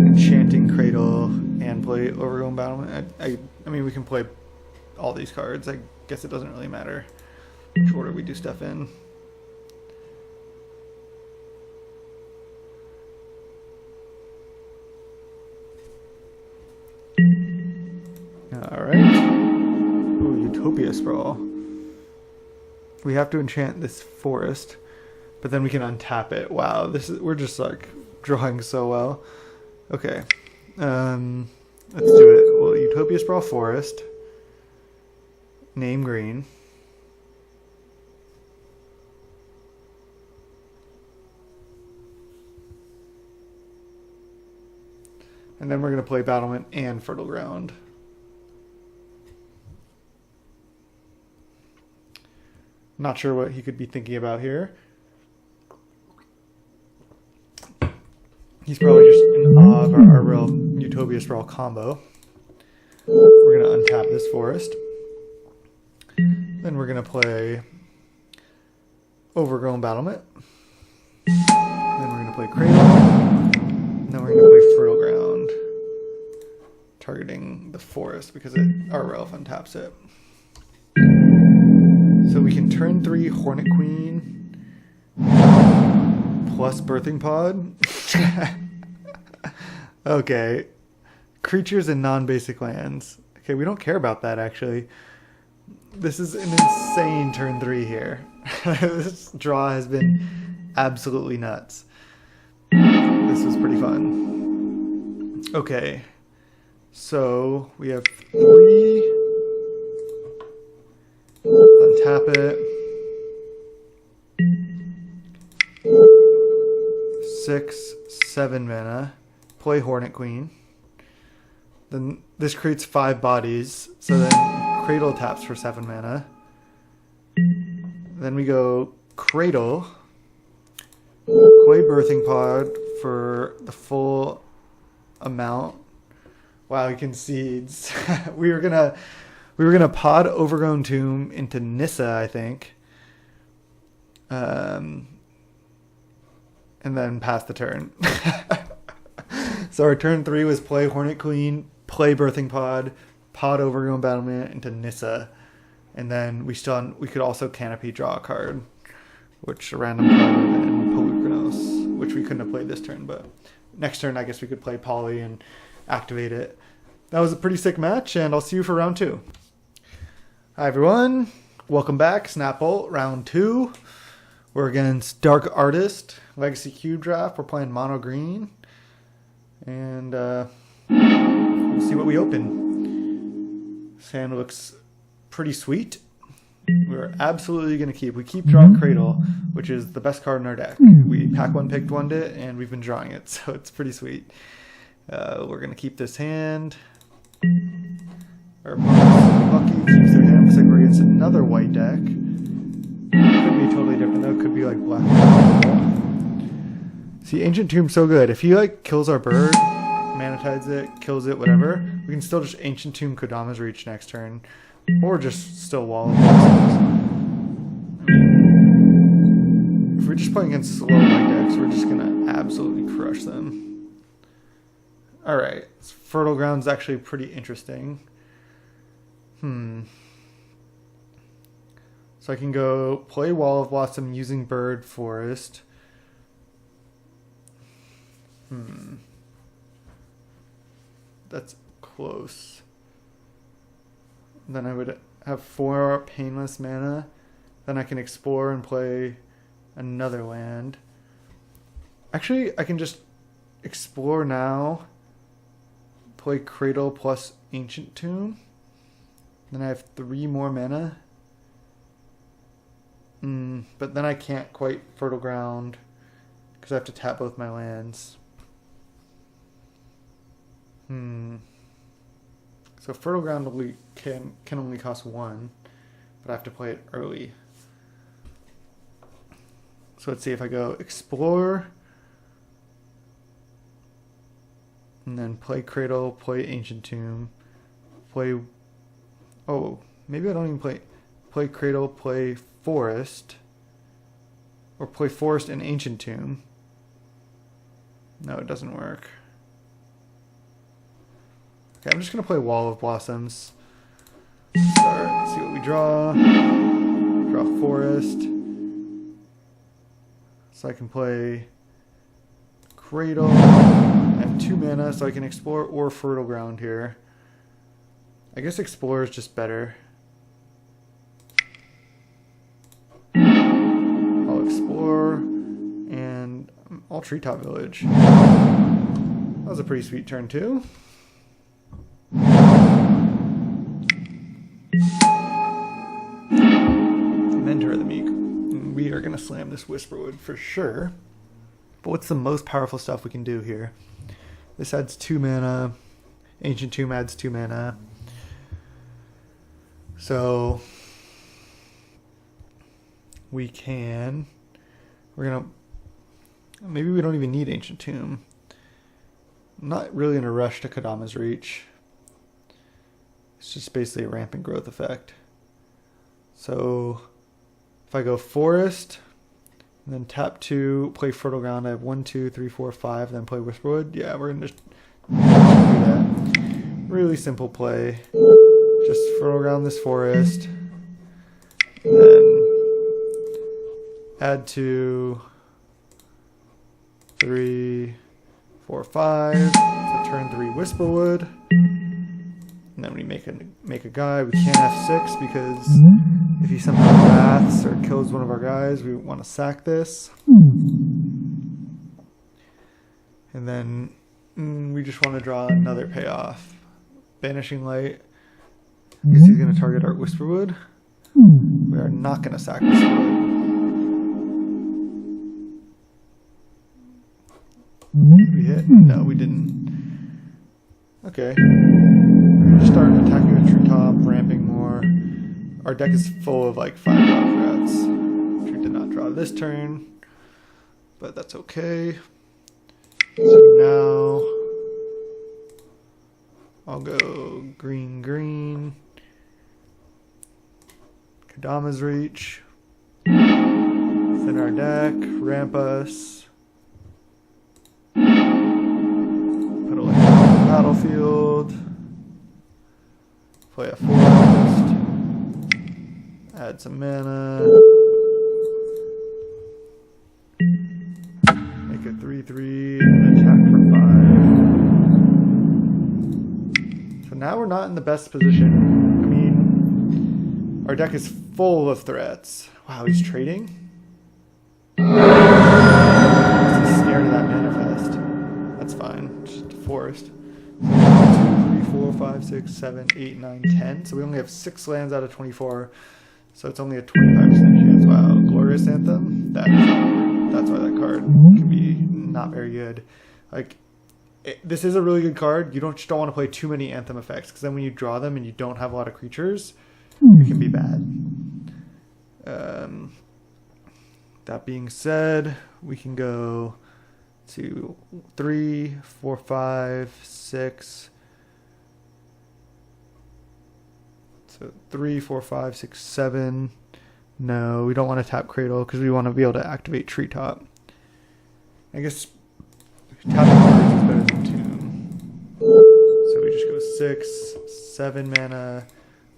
Enchanting Cradle, and play Overgrown Battlement. I mean, we can play all these cards. I guess it doesn't really matter which order we do stuff in. Alright. Ooh, Utopia Sprawl. We have to enchant this forest, but then we can untap it. Wow, we're just drawing so well. Okay. Let's do it. Well, Utopia Sprawl Forest. Name green. And then we're going to play Battlement and Fertile Ground. Not sure what he could be thinking about here. He's probably just in awe of our real Utopia Sprawl combo. We're going to untap this forest. Then we're going to play Overgrown Battlement. Then we're going to play Cradle. And then we're going to play Fertile Ground. Targeting the forest because our Relf untaps it. So we can turn 3 Hornet Queen plus Birthing Pod. Okay. Creatures and non-basic lands. Okay, we don't care about that, actually. This is an insane turn 3 here. This draw has been absolutely nuts. This was pretty fun. Okay. So, we have 3. Untap it. 6, 7 mana. Play Hornet Queen. Then this creates 5 bodies. So then Cradle taps for 7 mana. Then we go Cradle. Play Birthing Pod for the full amount. Wow, he concedes. we were gonna pod Overgrown Tomb into Nissa, I think. And then pass the turn. So our turn 3 was play Hornet Queen, play Birthing Pod, pod Overgrown Battlement into Nissa, and then we could also Canopy draw a card, which a random card would have been Polukranos, which we couldn't have played this turn, but next turn I guess we could play Poly and activate it. That was a pretty sick match, and I'll see you for round 2. Hi everyone, welcome back. Snap Bolt round 2. We're against Dark Artist, Legacy Cube Draft. We're playing mono green. And we'll see what we open. Sand looks pretty sweet. We're absolutely going to keep. We keep drawing Cradle, which is the best card in our deck. We pack one, picked one it, and we've been drawing it, so it's pretty sweet. We're going to keep this hand. Our opponent's lucky keeps their hand. Looks like we're against another white deck. Could be totally different though. Could be like black. See, Ancient Tomb so good. If he like kills our bird, manatides it, kills it, whatever, we can still just Ancient Tomb Kodama's Reach next turn, or just still Wall of Blossoms. If we're just playing against slow white decks, we're just gonna absolutely crush them. All right, Fertile Ground's actually pretty interesting. So I can go play Wall of Blossom using Bird Forest. That's close. Then I would have 4 Painless mana. Then I can explore and play another land. Actually, I can just explore now. Play Cradle plus Ancient Tomb. Then I have 3 more mana. But then I can't quite Fertile Ground because I have to tap both my lands. So Fertile Ground only can only cost 1, but I have to play it early. So let's see if I go Explore, and then play Cradle, play Ancient Tomb, play. Oh, maybe I don't even play Cradle, play Forest, or play Forest and Ancient Tomb. No, it doesn't work. Okay, I'm just going to play Wall of Blossoms. Start, see what we draw. Draw Forest. So I can play Cradle. I have 2 mana, so I can Explore or Fertile Ground here. I guess Explore is just better. I'll Explore, and I'll Treetop Village. That was a pretty sweet turn too. Mentor of the Meek. We are going to slam this Whisperwood for sure. But what's the most powerful stuff we can do here? This adds 2 mana. Ancient Tomb adds 2 mana. So we're gonna, maybe we don't even need Ancient Tomb. I'm not really in a rush to Kodama's Reach. It's just basically a rampant growth effect. So if I go Forest, and then tap 2, play Fertile Ground, I have 1, 2, 3, 4, 5, then play Whisperwood. Yeah, we're gonna just do that. Really simple play. Just Fertile Ground this Forest. And then add 2, 3, 4, 5. So turn 3 Whisperwood. And then we make a guy. We can't F6 because if he somehow wraths or kills one of our guys, we want to sack this. And then we just want to draw another payoff. Banishing Light. I guess he's going to target our Whisperwood. We are not going to sack Whisperwood. Did we hit? No, we didn't. Okay. Just start attacking the treetop, ramping more. Our deck is full of like 5-drop threats, which we did not draw this turn, but that's okay. So now I'll go green, green. Kadama's Reach. Thin our deck, ramp us. Put a land on the battlefield. Play a forest. Add some mana. Make a 3/3 and attack for 5. So now we're not in the best position. I mean, our deck is full of threats. Wow, he's trading? He's scared of that manifest. That's fine. Just a forest. 2, 3, 4, 5, 6, 7, 8, 9, 10. So we only have 6 lands out of 24. So it's only a 25% chance. Wow, Glorious Anthem. That's why that card can be not very good. Like, this is a really good card. You just don't want to play too many Anthem effects, because then when you draw them and you don't have a lot of creatures, it can be bad. That being said, we can go to 3, 4, 5, 6. So 3, 4, 5, 6, 7. No, we don't want to tap Cradle because we want to be able to activate Treetop. I guess tapping cards is better than Tomb. So we just go 6, 7 mana,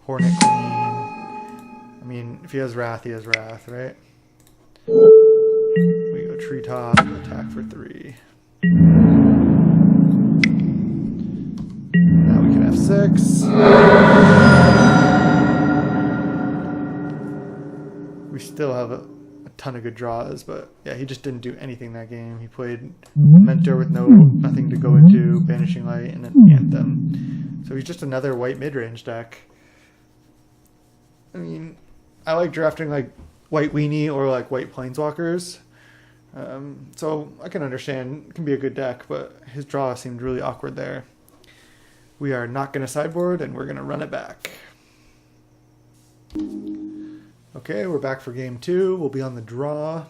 Hornet Queen. I mean, if he has Wrath, he has Wrath, right? We go Treetop, attack for 3. Now we can have 6. We still have a ton of good draws, but yeah, he just didn't do anything that game. He played Mentor with nothing to go into, Banishing Light, and an Anthem. So he's just another white mid-range deck. I mean, I like drafting like white Weenie or like white Planeswalkers. So I can understand it can be a good deck, but his draw seemed really awkward there. We are not going to sideboard, and we're going to run it back. Okay, we're back for game 2. We'll be on the draw.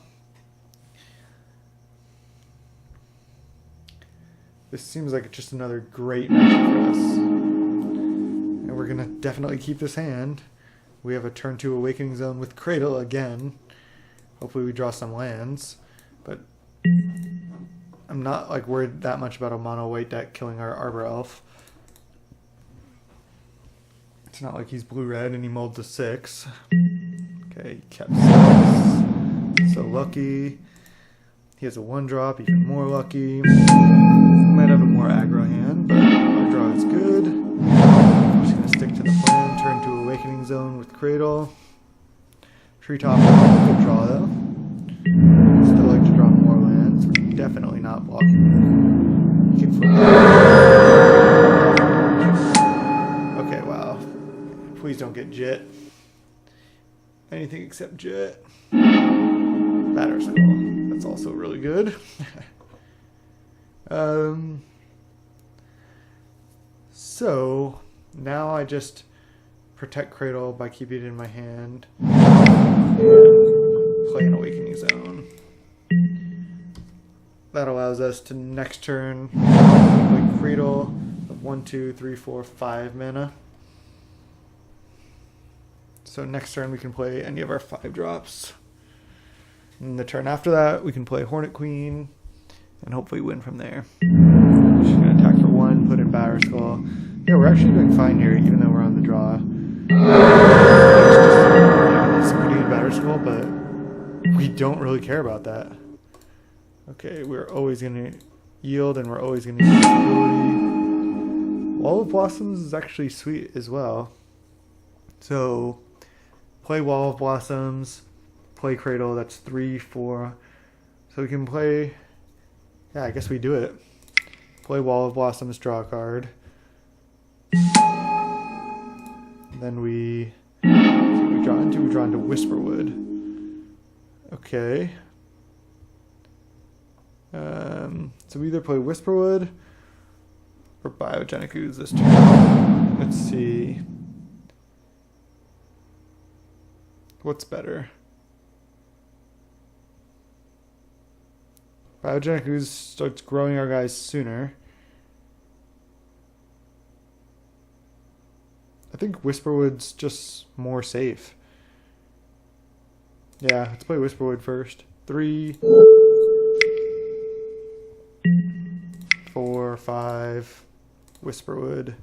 This seems like just another great matchup for us. And we're going to definitely keep this hand. We have a turn 2 Awakening Zone with Cradle again. Hopefully we draw some lands. But I'm not like worried that much about a mono white deck killing our Arbor Elf. It's not like he's blue-red and he mulled to 6. Okay, he kept 6. So lucky. He has a 1-drop, even more lucky. Might have a more aggro hand, but our draw is good. I'm just going to stick to the plan. Turn to Awakening Zone with Cradle. Treetop, good draw though. Still like to draw more lands. We're definitely not blocking. You can flip. Okay, wow. Please don't get Jit. Anything except Jit. Batterskull. That's also really good. So now I just protect Cradle by keeping it in my hand and play an Awakening Zone. That allows us to next turn play Cradle of 1, 2, 3, 4, 5 mana. So next turn we can play any of our 5-drops. And the turn after that we can play Hornet Queen and hopefully win from there. Just gonna attack for 1, put in Batterskull. Yeah, we're actually doing fine here even though we're on the draw. It's pretty good Batterskull, but we don't really care about that. Okay, we're always gonna yield, and we're always going to need stability. Wall of Blossoms is actually sweet as well. So play Wall of Blossoms, play Cradle. That's 3, 4. So we can play. Yeah, I guess we do it. Play Wall of Blossoms, draw a card. Then we draw into Whisperwood. Okay. So we either play Whisperwood or Biogenic Ooze this turn. Let's see. What's better? Biogenic Ooze starts growing our guys sooner. I think Whisperwood's just more safe. Yeah, let's play Whisperwood first. 3, 4, 5. Whisperwood.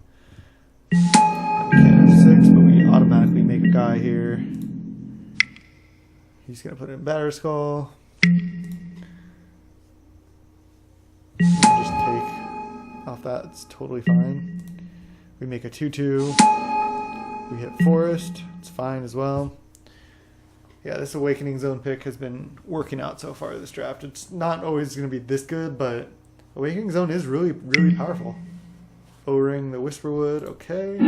We can't have 6, but we automatically make a guy here. He's gonna put in Batterskull. Just take off that. It's totally fine. We make a 2/2. We hit Forest. It's fine as well. Yeah, this Awakening Zone pick has been working out so far this draft. It's not always going to be this good, but Awakening Zone is really, really powerful. O-Ring, the Whisperwood, okay.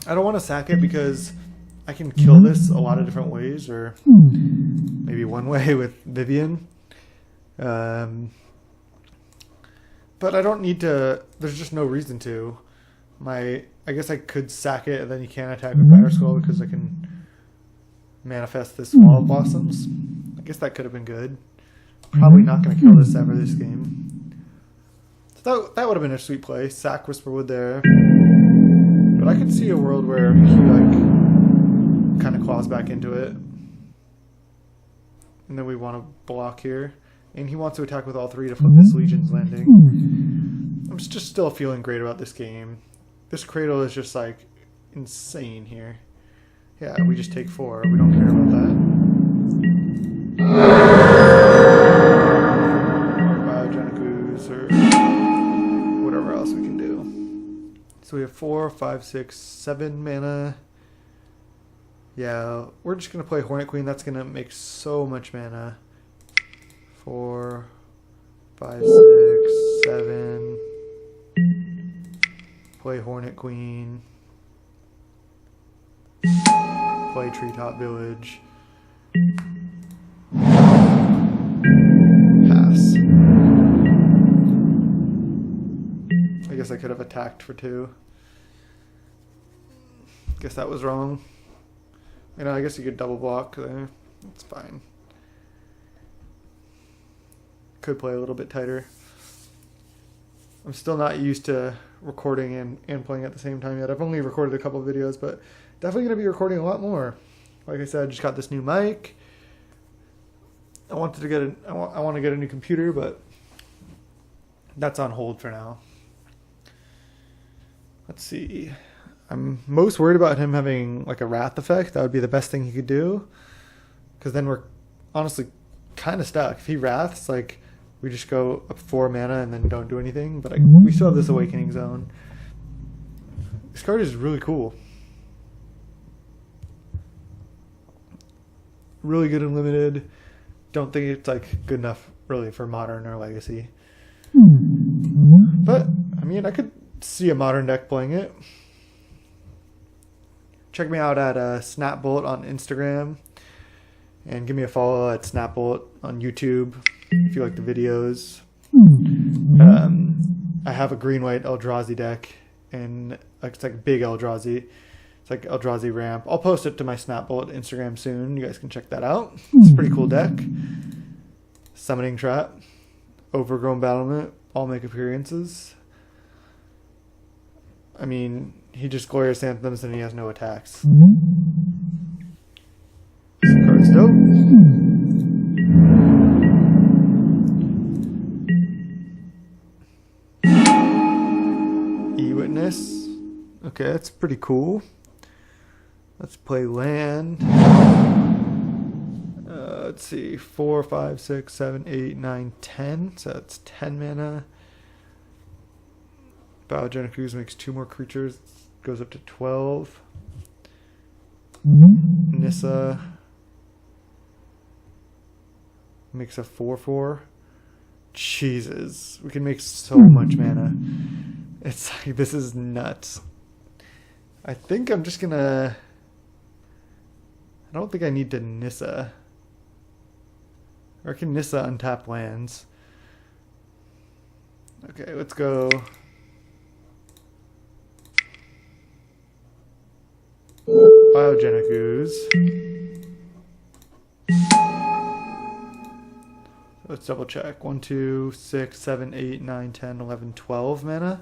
I don't want to sack it because I can kill this a lot of different ways, or maybe one way with Vivian. But I don't need to, there's just no reason to. I guess I could sack it and then you can't attack with Batterskull because I can manifest this Wall of Blossoms. I guess that could have been good. Probably not going to kill this ever this game. So that would have been a sweet play. Sack Whisperwood there. But I could see a world where he kind of claws back into it. And then we want to block here. And he wants to attack with all 3 to flip this Legion's Landing. I'm just still feeling great about this game. This Cradle is just insane here. Yeah, we just take 4. We don't care about that. Or Biogenic Ooze or whatever else we can do. So we have 4, 5, 6, 7 mana. Yeah, we're just going to play Hornet Queen. That's going to make so much mana. 4, 5, 6, 7. Play Hornet Queen. Play Treetop Village. Pass. I guess I could have attacked for 2. Guess that was wrong. I guess you could double block there. It's fine. Could play a little bit tighter. I'm still not used to recording and playing at the same time yet. I've only recorded a couple of videos, but definitely going to be recording a lot more. Like I said, I just got this new mic. I want to get a new computer, but that's on hold for now. Let's see. I'm most worried about him having a Wrath effect. That would be the best thing he could do, because then we're honestly kind of stuck. If he Wraths, we just go up 4 mana and then don't do anything. But we still have this Awakening Zone. This card is really cool. Really good in Limited. Don't think it's good enough really for Modern or Legacy. But I could see a Modern deck playing it. Check me out at Snapbolt on Instagram. And give me a follow at Snapbolt on YouTube if you like the videos. I have a green-white Eldrazi deck, and it's big Eldrazi. It's Eldrazi ramp. I'll post it to my Snapbolt Instagram soon. You guys can check that out. It's a pretty cool deck. Summoning Trap, Overgrown Battlement, all make appearances. He just Glorious Anthems and he has no attacks. This card's dope. E-Witness. Okay, that's pretty cool. Let's play land. Let's see, 4, 5, 6, 7, 8, 9, 10. So that's 10 mana. Biogenic Ooze makes 2 more creatures, goes up to 12. Nissa makes a 4/4. Jesus, we can make so much mana. It's like, this is nuts. I think I'm just gonna... I don't think I need to Nissa. Or can Nissa untap lands? Okay, let's go. Biogenic Ooze. Let's double check. 1, 2, 6, 7, 8, 9, 10, 11, 12 mana.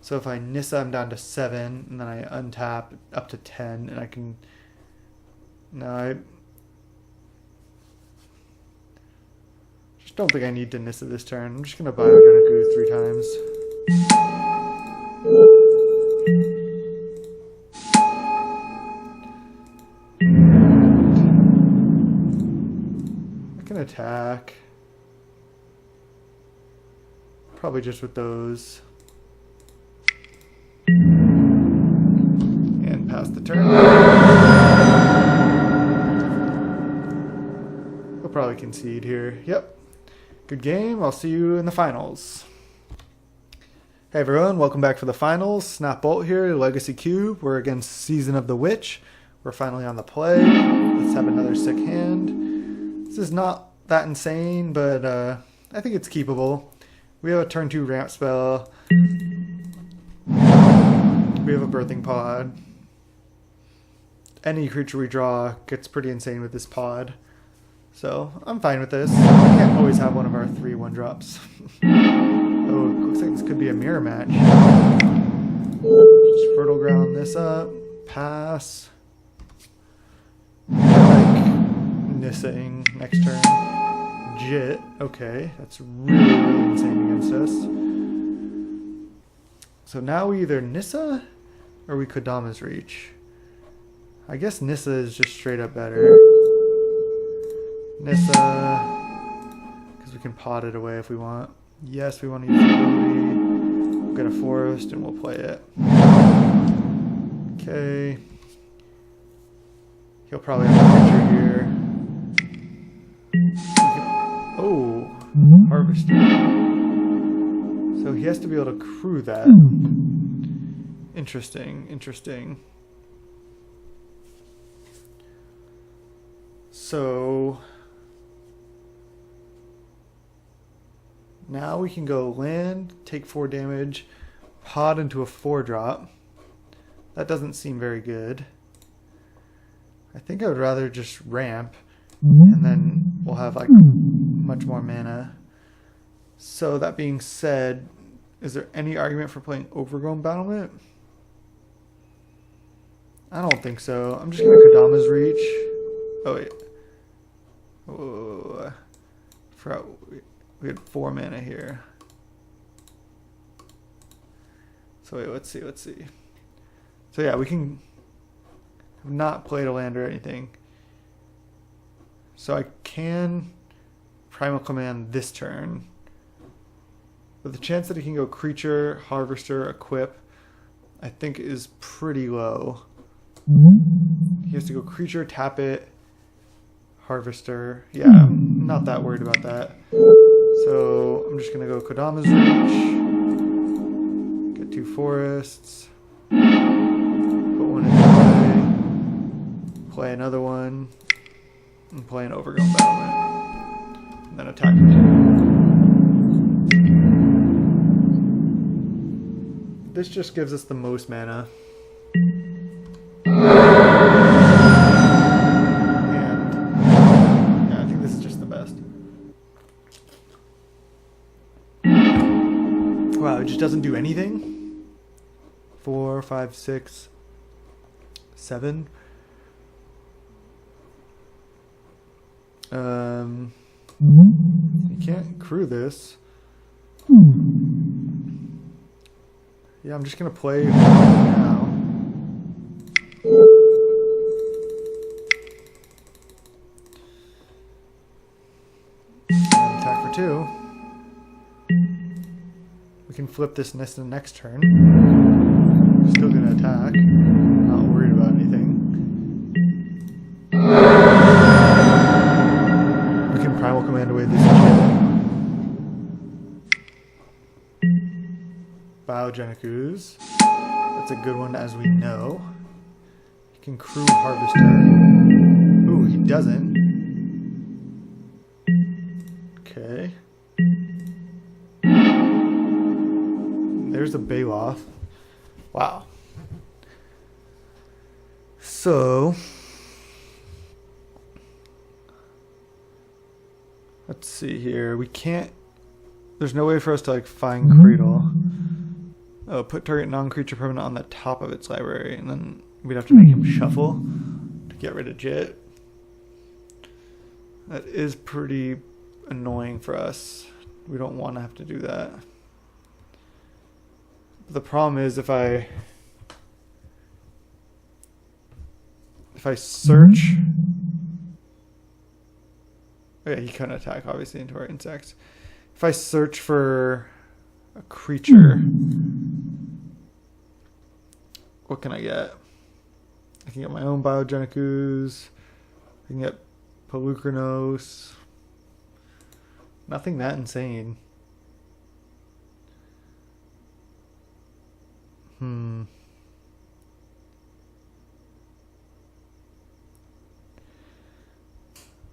So if I Nissa, I'm down to 7, and then I untap up to 10, and I can... No, I just don't think I need to Nissa this turn. I'm just going to Biogenic Ooze 3 times. I can attack. Probably just with those. And pass the turn. We'll probably concede here. Yep. Good game. I'll see you in the finals. Hey everyone, welcome back for the finals. Snap Bolt here, Legacy Cube. We're against Season of the Witch. We're finally on the play. Let's have another sick hand. This is not that insane, but I think it's keepable. We have a turn 2 ramp spell. We have a Birthing Pod. Any creature we draw gets pretty insane with this pod. So, I'm fine with this. We can't always have one of our 3 1-drops. Oh, it looks like this could be a mirror match. Just Fertile Ground this up. Pass. I like Nissing next turn. Jit. Okay, that's really, really insane against us. So now we either Nissa or we Kodama's Reach. I guess Nissa is just straight up better. Nissa, because we can pot it away if we want. Yes, we want to use the ability. We'll get a forest and we'll play it. Okay. He'll probably have a creature here. Oh, Harvester. So he has to be able to crew that. Interesting, interesting. So now we can go land, take 4 damage, pod into a 4-drop. That doesn't seem very good. I think I would rather just ramp, and then we'll have like much more mana. So that being said, is there any argument for playing Overgrown Battlement? I don't think so. I'm just gonna Kodama's Reach. Oh wait. Oh, forgot we had 4 mana here. So wait, let's see. So yeah, we can have not played a land or anything. So I can Primal Command this turn. But the chance that he can go creature, harvester, equip, I think is pretty low. He has to go creature, tap it, harvester. Yeah, I'm not that worried about that. So I'm just going to go Kodama's Reach. Get 2 forests. Put one into play. Play another one. And play an Overgrown Battlement. And then attack for 2. This just gives us the most mana. Wow, it just doesn't do anything. 4, 5, 6, 7. You can't crew this. Yeah, I'm just gonna play now. 2. We can flip this Nissa next turn. Still gonna attack. Not worried about anything. We can Primal Command away this kid. Biogenic's. That's a good one, as we know. He can Crew Harvester. Ooh, he doesn't. Okay. There's a Baloth. Wow. So, let's see here. We can't. There's no way for us to like find Cradle. Oh, put target non-creature permanent on the top of its library, and then we'd have to make him shuffle to get rid of Jit. That is pretty annoying for us. We don't want to have to do that. The problem is if I search, oh yeah, he couldn't attack obviously into our insects. If I search for a creature, what can I get? I can get my own Biogenic's. I can get Pelucranos. Nothing that insane.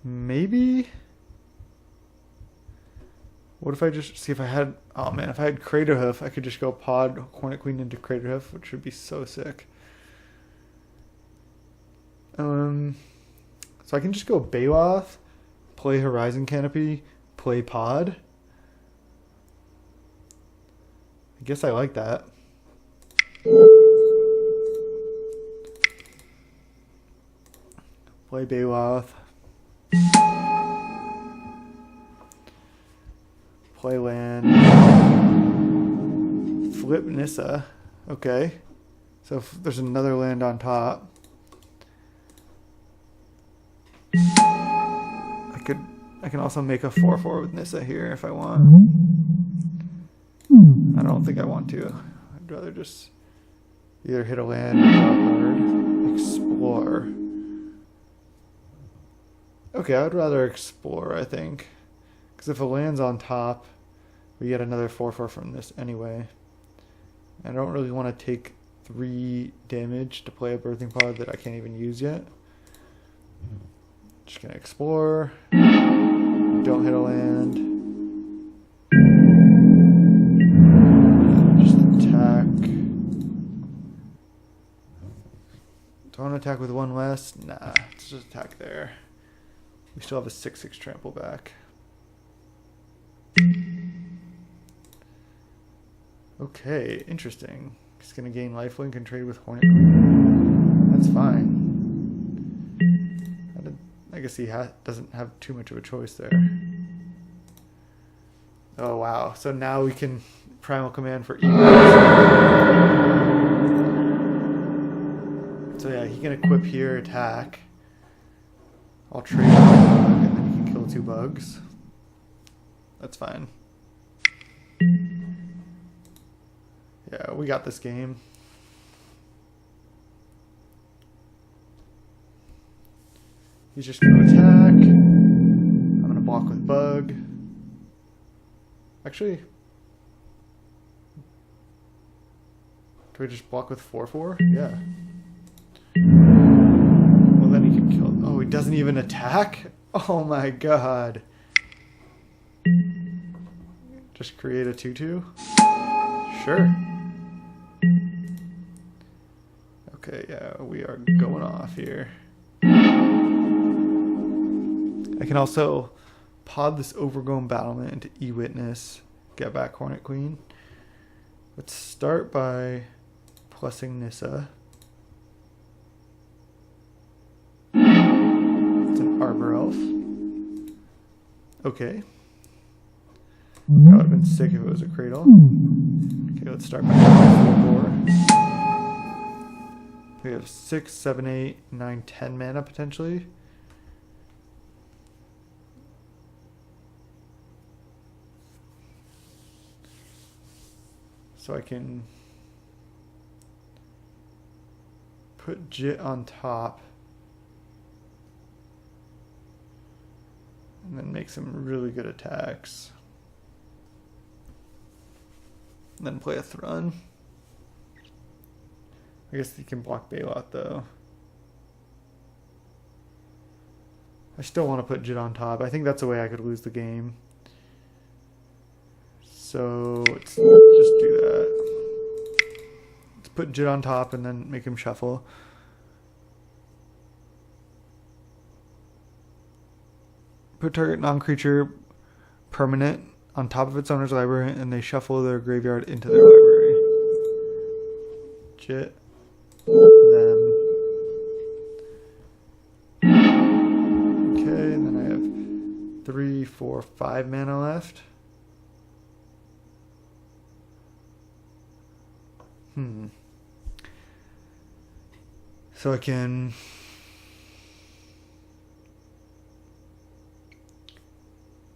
Maybe. What if I just see if I had? Oh man, if I had Craterhoof, I could just go pod Hornet Queen into Craterhoof, which would be so sick. So I can just go Baloth, play Horizon Canopy, play pod. I guess I like that. Play Baloth. Play land. Flip Nissa. Okay. So if there's another land on top. I can also make a 4/4 with Nissa here if I want. I don't think I want to. I'd rather just either hit a land or draw a card. Explore. Okay, I'd rather explore, I think. Because if a land's on top, we get another 4/4 from this anyway. I don't really want to take 3 damage to play a Birthing Pod that I can't even use yet. Just gonna explore. Don't hit a land. Just attack. Don't attack with 1 less. Nah, let's just attack there. We still have a 6/6 trample back. Okay, interesting. He's gonna gain lifelink and trade with Hornet Queen. That's fine. I guess he doesn't have too much of a choice there. Oh wow! So now we can Primal Command for Eagles. So yeah, he can equip here, attack. I'll trade one bug, and then he can kill 2 bugs. That's fine. Yeah, we got this game. He's just going to attack. I'm going to block with bug. Actually, do I just block with 4/4? Yeah. Well, then he can kill. Oh, he doesn't even attack? Oh my god. Just create a 2/2? Sure. Okay, yeah, we are going off here. I can also pod this Overgrown Battlement into E-Witness, get back Hornet Queen. Let's start by plussing Nissa. It's an Arbor Elf. Okay. That would have been sick if it was a Cradle. Okay, let's start by 4/4. We have 6, 7, 8, 9, 10 mana potentially. So I can put Jit on top and then make some really good attacks. And then play a Thrun. I guess you can block Bailout though. I still want to put Jit on top. I think that's the way I could lose the game. So let's just do that. Let's put Jit on top and then make him shuffle. Put target non-creature permanent on top of its owner's library and they shuffle their graveyard into their library. Jit. Them. Okay, and then I have 3, 4, 5 mana left. So I can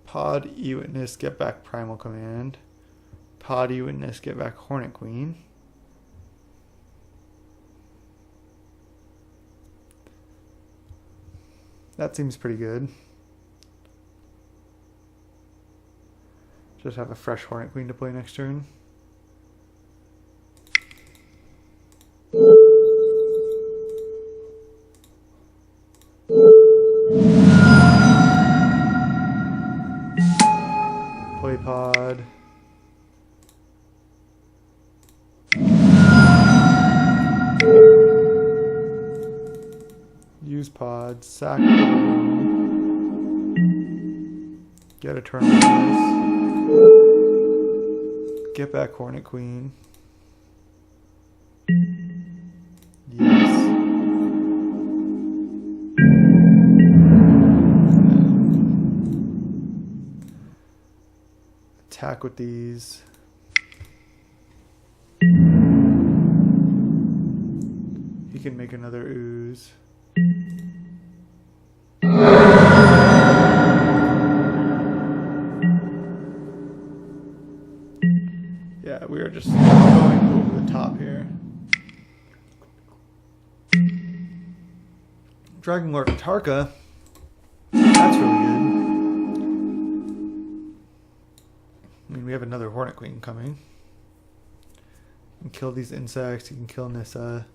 Pod E-Witness, get back Primal Command. Pod E-Witness, get back Hornet Queen. That seems pretty good. Just have a fresh Hornet Queen to play next turn. Play Pod. Use Pod. Sack. Get Eternal Witness. Get back Hornet Queen. Yes. Attack with these. He can make another ooze. Yeah, we are just going over the top here. Dragonlord Tarka. That's really good. I mean, we have another Hornet Queen coming. You can kill these insects. You can kill Nissa.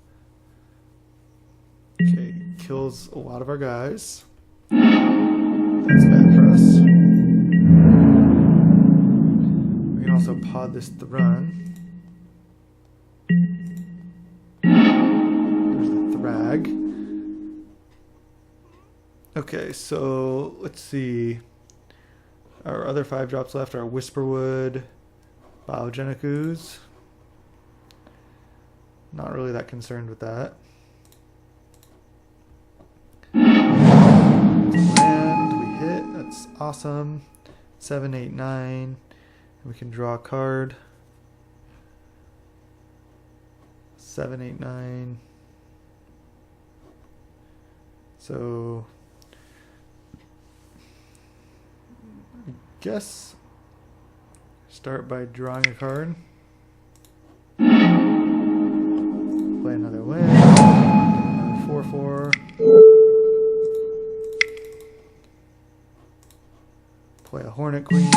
Okay, kills a lot of our guys. That's bad for us. We can also pod this Thrun. There's the Thrag. Okay, so let's see. Our other 5 drops left are Whisperwood, Biogenic Ooze. Not really that concerned with that. Land, we hit. That's awesome. 7, 8, 9. We can draw a card. 7, 8, 9. So I guess start by drawing a card. Play another land. Another 4/4. Play a Hornet Queen.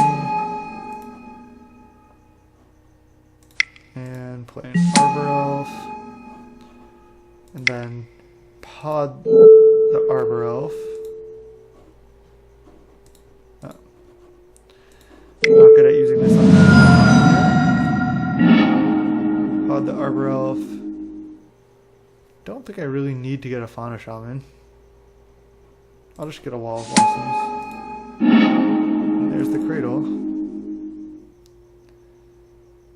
And play an Arbor Elf. And then pod the Arbor Elf. Oh. I'm not good at using this on that. Pod the Arbor Elf. Don't think I really need to get a Fauna Shaman. I'll just get a Wall of Blossoms. And there's the Cradle.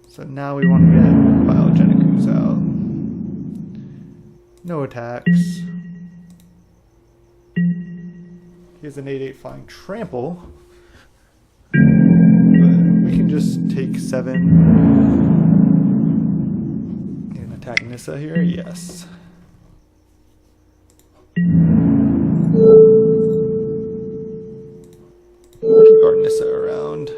So now we want to get Biogenic Ooze out. No attacks. He has an 8/8 Flying Trample. But we can just take 7 and attack Nissa here. Yes. Keep our Nissa around.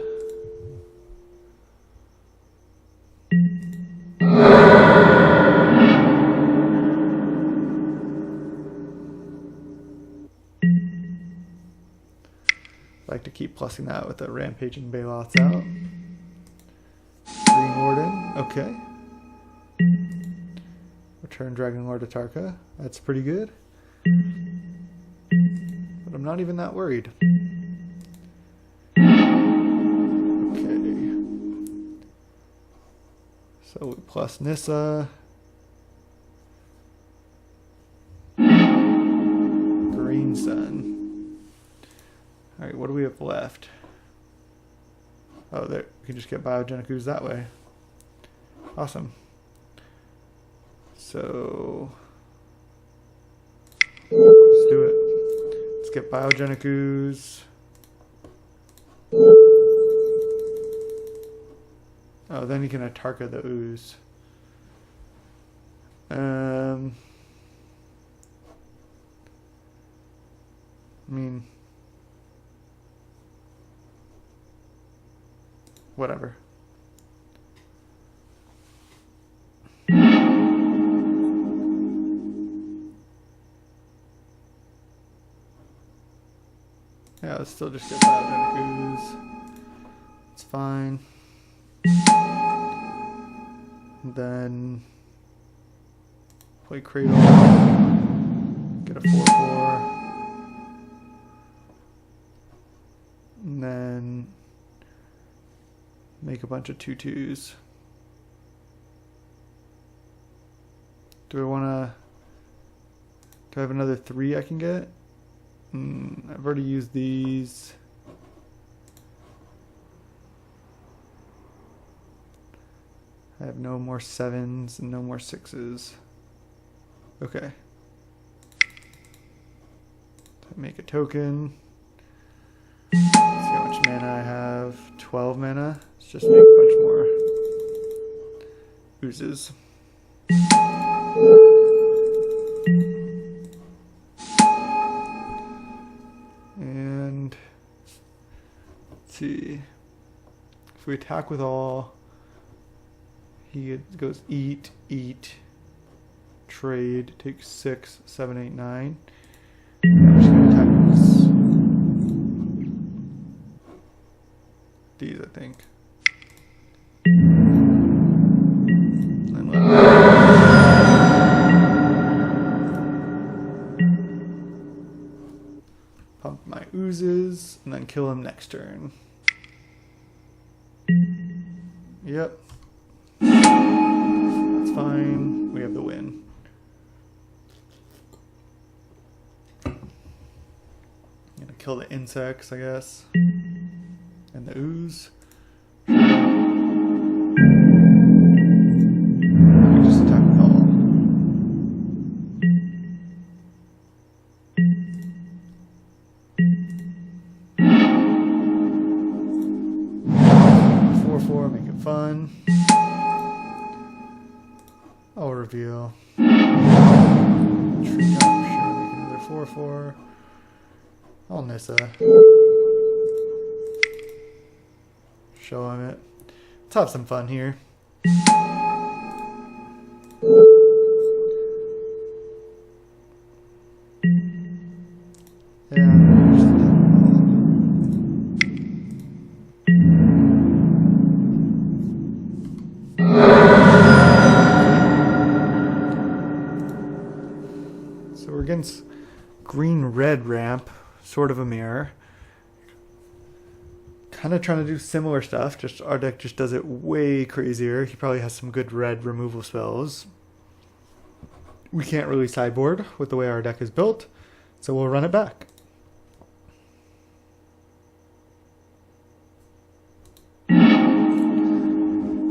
to keep plussing that with the Rampaging Baloths out. Green Warden, okay. Return Dragon Lord Atarka, that's pretty good. But I'm not even that worried. Okay. So we plus Nissa. Green Sun. Alright, what do we have left? Oh, there, we can just get Biogenic Ooze that way. Awesome. So, let's do it. Let's get Biogenic Ooze. Oh, then you can Atarka the Ooze. I mean, whatever. Yeah, let's still just get Biogenic Ooze. It's fine. And then play Cradle. Get a 4/4. And then make a bunch of 2/2s. Do I want to... Do I have another 3 I can get? I've already used these. I have no more 7s and no more 6s. Okay. Make a token. Let's see how much mana I have. 12 mana. Let's just make a bunch more oozes. And let's see. If we attack with all, he goes eat, trade, takes 6, 7, 8, 9. I'm just gonna attack these, I think. And pump my oozes, and then kill him next turn. Yep. That's fine. We have the win. Gonna kill the insects, I guess. And the ooze. We just attack with all. Four, make it fun. I'll reveal. Tree jump, sure, make another 4/4. I'll Nissa. Show him it. Let's have some fun here. So we're against green-red ramp, sort of a mirror. Kind of trying to do similar stuff, just our deck just does it way crazier. He probably has some good red removal spells. We can't really sideboard with the way our deck is built, so we'll run it back.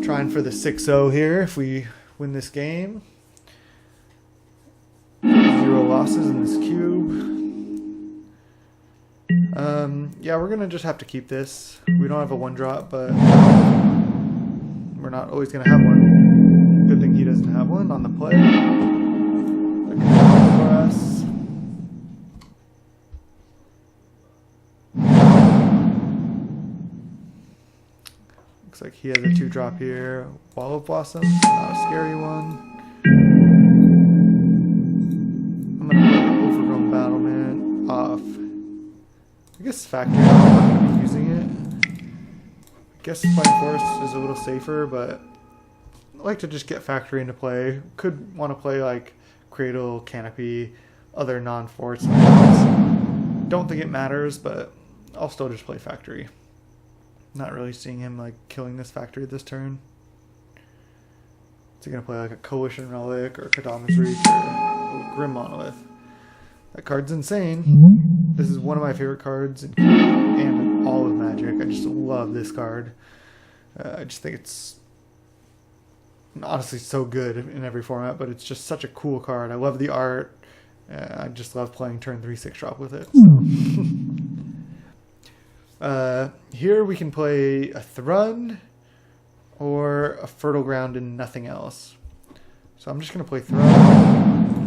Trying for the 6-0 here if we win this game. 0 losses in this cube. Yeah, we're gonna just have to keep this. We don't have a 1-drop, but we're not always gonna have one. Good thing he doesn't have one on the play. That could be for us. Looks like he has a 2-drop here. Wall of Blossom, not a scary one. I'm gonna put Overgrown Battlement off. I guess Factory. guess Flying Forest is a little safer, but I like to just get Factory into play. Could want to play like Cradle, Canopy, other non-forts. Don't think it matters, but I'll still just play Factory. Not really seeing him like killing this Factory this turn. Is he gonna play like a Coalition Relic or Kadamas Reach or Grim Monolith? That card's insane. This is one of my favorite cards in all of Magic. I just love this card. I just think it's honestly so good in every format, but it's just such a cool card. I love the art. I just love playing turn 3 6-drop with it. Here we can play a Thrun or a Fertile Ground and nothing else. So I'm just going to play Thrun.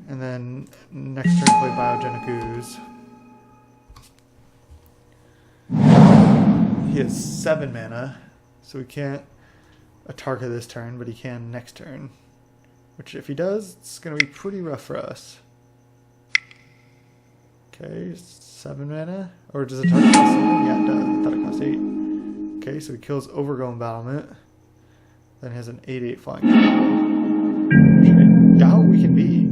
And then next turn play Biogenic Ooze. He has 7 mana, so he can't attack this turn, but he can next turn. Which if he does, it's going to be pretty rough for us. Okay, 7 mana. Or does it target cost 7? Yeah, it does. I thought it cost 8. Okay, so he kills Overgrown Battlement. Then has an 8/8 flying. Yeah, we can be.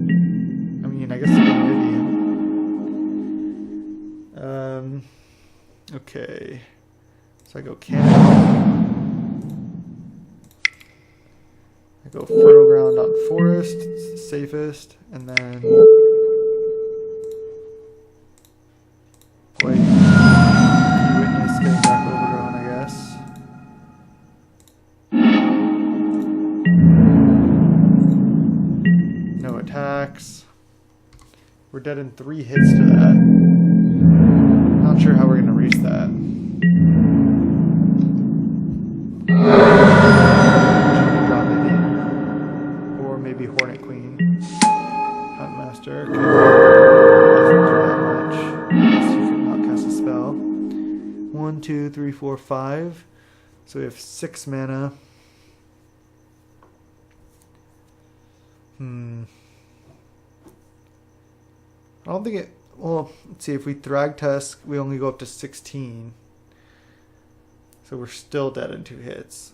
I mean, I guess it's Vivian. Okay. So I go Canopy. I go Fertile Ground on Forest. It's the safest. And then play Witness getting back Overgrown, I guess. No attacks. We're dead in 3 hits to that. Not sure how we're going to reach that. Drop it in. Or maybe Hornet Queen. Huntmaster. Okay. Doesn't do that much. Unless you can not cast a spell. 1, 2, 3, 4, 5. So we have 6 mana. I don't think it... Well, let's see. If we Thragtusk, we only go up to 16. So we're still dead in 2 hits.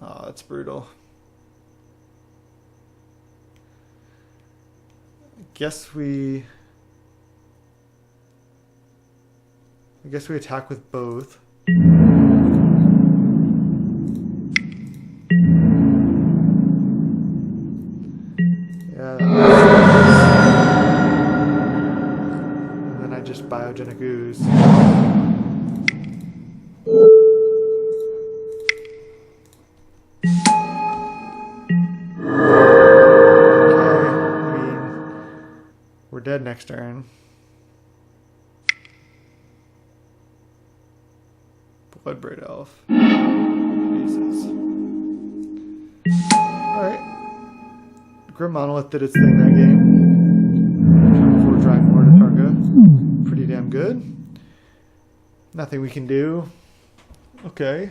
Oh, that's brutal. I guess we attack with both. Yeah. And then I just Biogenic Ooze. We're dead next turn. Bloodbraid Elf. Jesus. Alright. Grim Monolith did its thing that game. Turn 4 Dragonlord Atarka. Pretty damn good. Nothing we can do. Okay.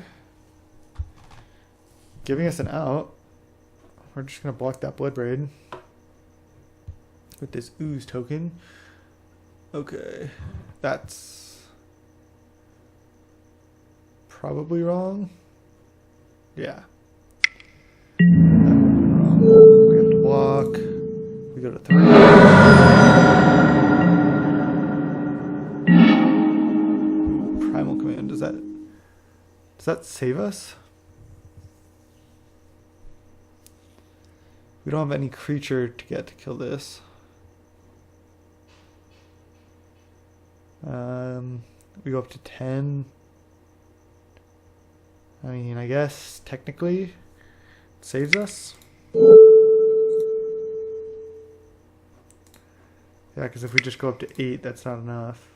Giving us an out. We're just going to block that Bloodbraid with this Ooze token. Okay. That's probably wrong. Yeah. That would be wrong. We have to block. We go to 3. Primal Command. Does that save us? We don't have any creature to get to kill this. We go up to 10. I mean, I guess technically it saves us. Yeah, because if we just go up to 8, that's not enough.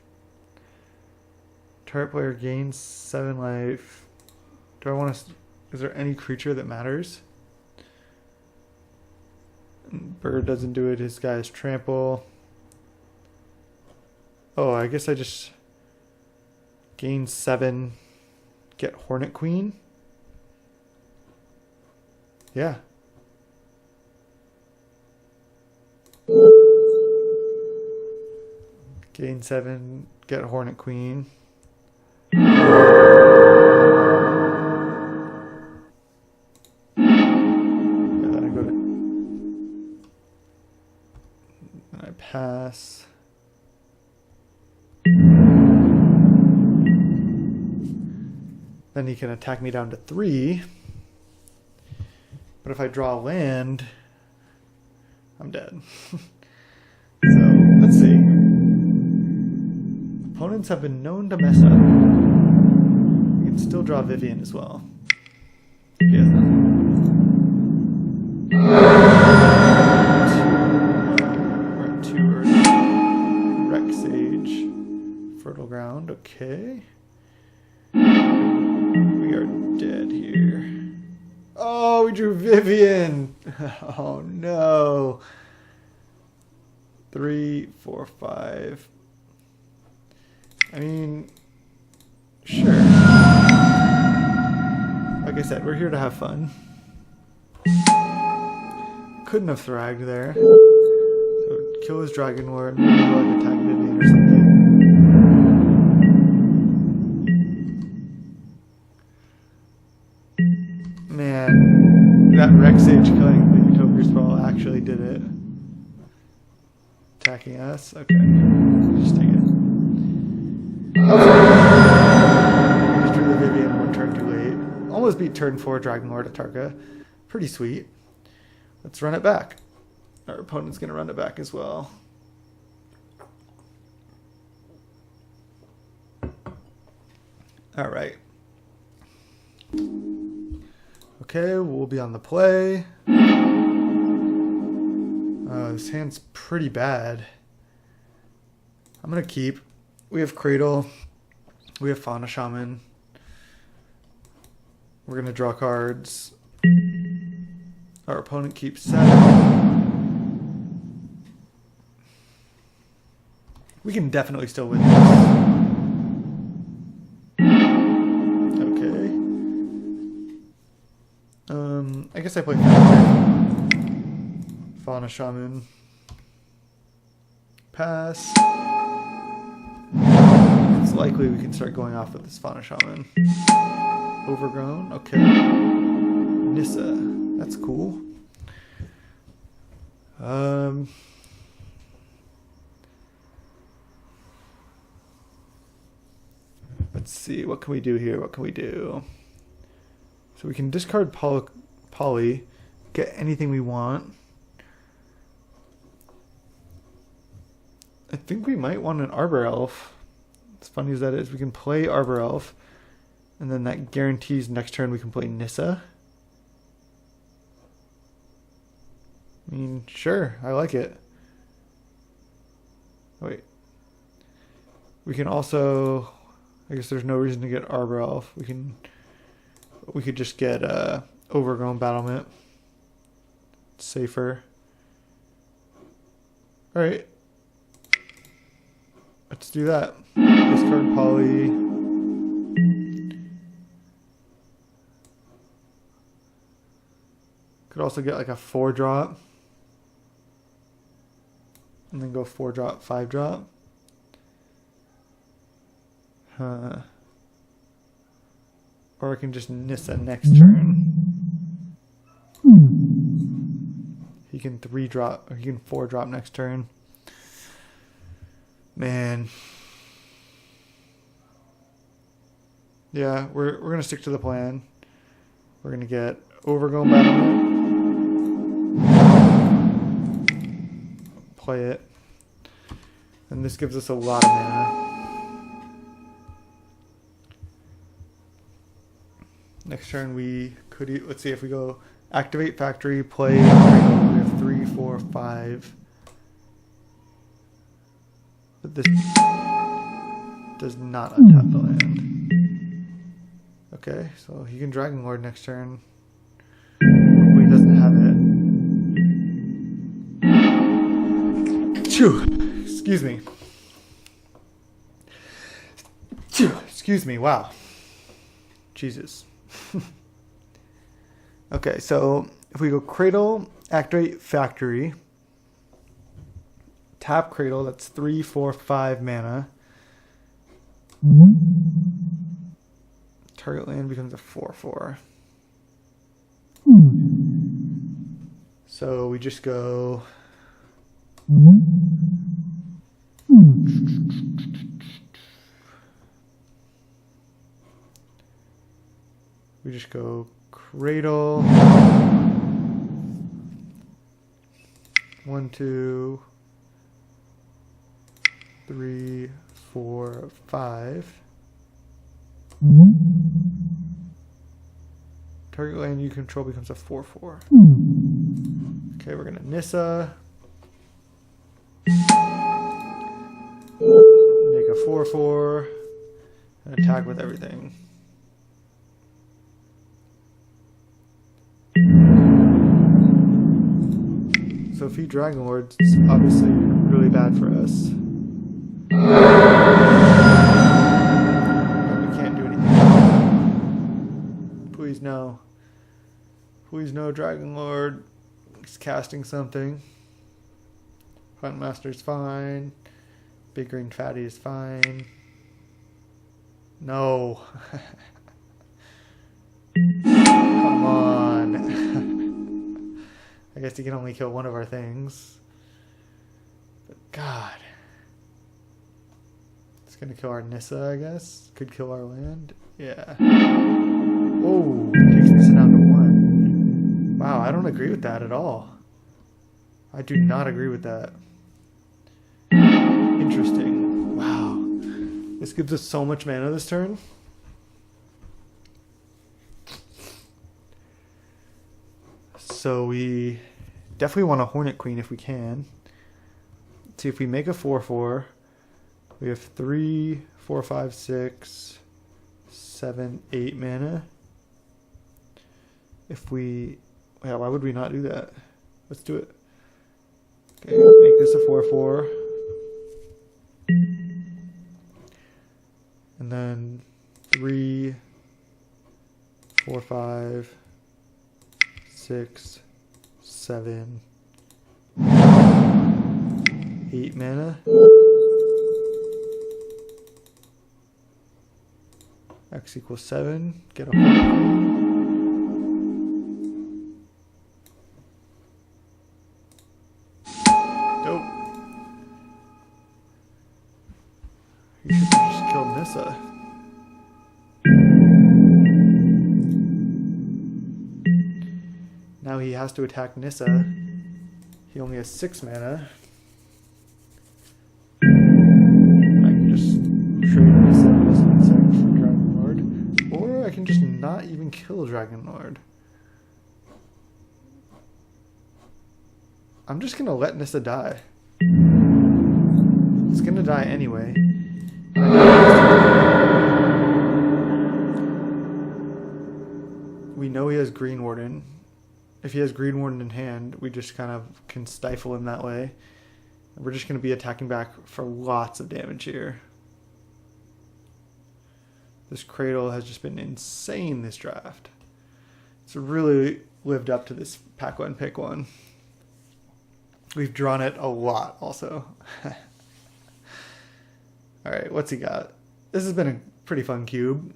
Target player gains 7 life. Do I want to... Is there any creature that matters? Bird doesn't do it. His guy is trample. Oh, I guess I just gain 7. Get Hornet Queen. Yeah. Gain 7. Get Hornet Queen. then he can attack me down to 3. But if I draw land, I'm dead. So, let's see. Opponents have been known to mess up. We can still draw Vivien as well. Yeah. We're at 2 Earth. Wreck Sage. Fertile Ground, okay. We are dead here. Oh, we drew Vivien! Oh no. 3, 4, 5. I mean, sure. Like I said, we're here to have fun. Couldn't have Thragg there. So kill his Dragon Lord, maybe like attack Vivien or something. Man, that Wreck Sage killing the Utopia spell actually did it. Attacking us? Okay. Just take it. I just drew the Vivien 1 turn too late. Almost beat turn 4 Dragon Lord Atarka. Pretty sweet. Let's run it back. Our opponent's going to run it back as well. Alright. Okay, we'll be on the play. This hand's pretty bad. I'm going to keep. We have Cradle. We have Fauna Shaman. We're going to draw cards. Our opponent keeps 7. We can definitely still win this. Okay. I guess I play Fauna Shaman. Pass. It's likely we can start going off with this Fauna Shaman. Overgrown. Okay. Nissa. That's cool. Let's see. What can we do here? What can we do? So we can discard Poly, get anything we want. I think we might want an Arbor Elf. As funny as that is, we can play Arbor Elf, and then that guarantees next turn we can play Nissa. I mean, sure, I like it. Wait. We can also, I guess there's no reason to get Arbor Elf. We could just get Overgrown Battlement. It's safer. Alright. Let's do that. Discard Poly. Could also get like a 4-drop. And then go 4-drop, 5-drop. Or I can just Nissa next turn. He can 3-drop, or he can 4-drop next turn. Man. Yeah, we're gonna stick to the plan. We're gonna get Overgrown Battlement. Play it. And this gives us a lot of mana. Next turn we could, let's see if we go activate factory, play, we have 3, 4, 5. But this does not untap the land. Okay, so he can Dragon Lord next turn. Hopefully he doesn't have it. Phew. Excuse me. Phew. Excuse me, wow. Jesus. Okay, so if we go Cradle, activate Factory, tap Cradle, that's 3, 4, 5 mana. Target land becomes a 4/4. So we just go. We just go Cradle. 1, 2, 3, 4, 5. Target land you control becomes a 4/4. Okay, we're gonna Nissa. Make a 4/4 and attack with everything. So if he Dragon Lords, it's obviously really bad for us. But we can't do anything. Please no. Please no, Dragon Lord. He's casting something. Huntmaster's fine. Big Green Fatty is fine. No. Come on. I guess he can only kill one of our things. But God. It's gonna kill our Nissa, I guess. Could kill our land. Yeah. Oh, takes Nissa down to 1. Wow, I don't agree with that at all. I do not agree with that. Interesting. Wow. This gives us so much mana this turn. So we definitely want a Hornet Queen if we can. See if we make a 4/4. We have 3, 4, 5, 6, 7, 8 mana. If we, yeah, why would we not do that? Let's do it. Okay, make this a 4/4. And then 3, 4, 5, 6, 7, 8 mana. X equals 7. Get a dope. You should have just killed Nissa. Now he has to attack Nissa. He only has 6 mana. I can just trade Nissa as an insect for Dragon Lord. Or I can just not even kill Dragon Lord. I'm just gonna let Nissa die. It's gonna die anyway. We know he has Green Warden. If he has Green Warden in hand, we just kind of can stifle him that way. We're just going to be attacking back for lots of damage here. This Cradle has just been insane this draft. It's really lived up to this pack one, pick one. We've drawn it a lot also. Alright, what's he got? This has been a pretty fun cube.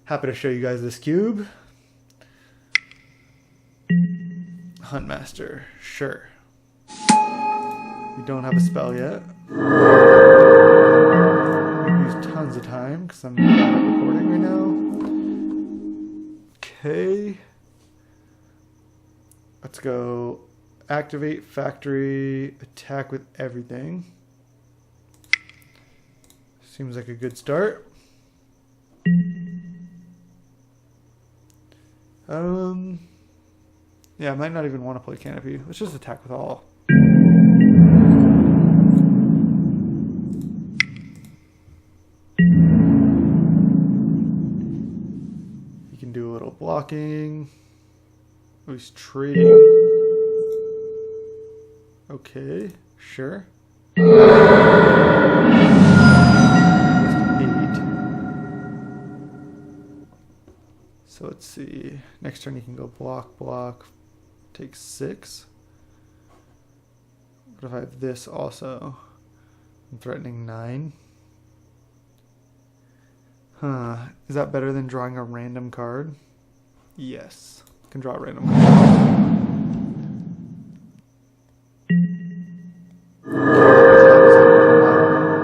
Happy to show you guys this cube. Huntmaster, sure. We don't have a spell yet. We've used tons of time because I'm not recording right now. Okay. Let's go activate factory, attack with everything. Seems like a good start. Yeah, I might not even want to play Canopy. Let's just attack with all. You can do a little blocking. Oh, he's trading. Okay, sure. So let's see. Next turn you can go block, block. Take 6. What if I have this also? I'm threatening 9. Huh. Is that better than drawing a random card? Yes. I can draw a random card.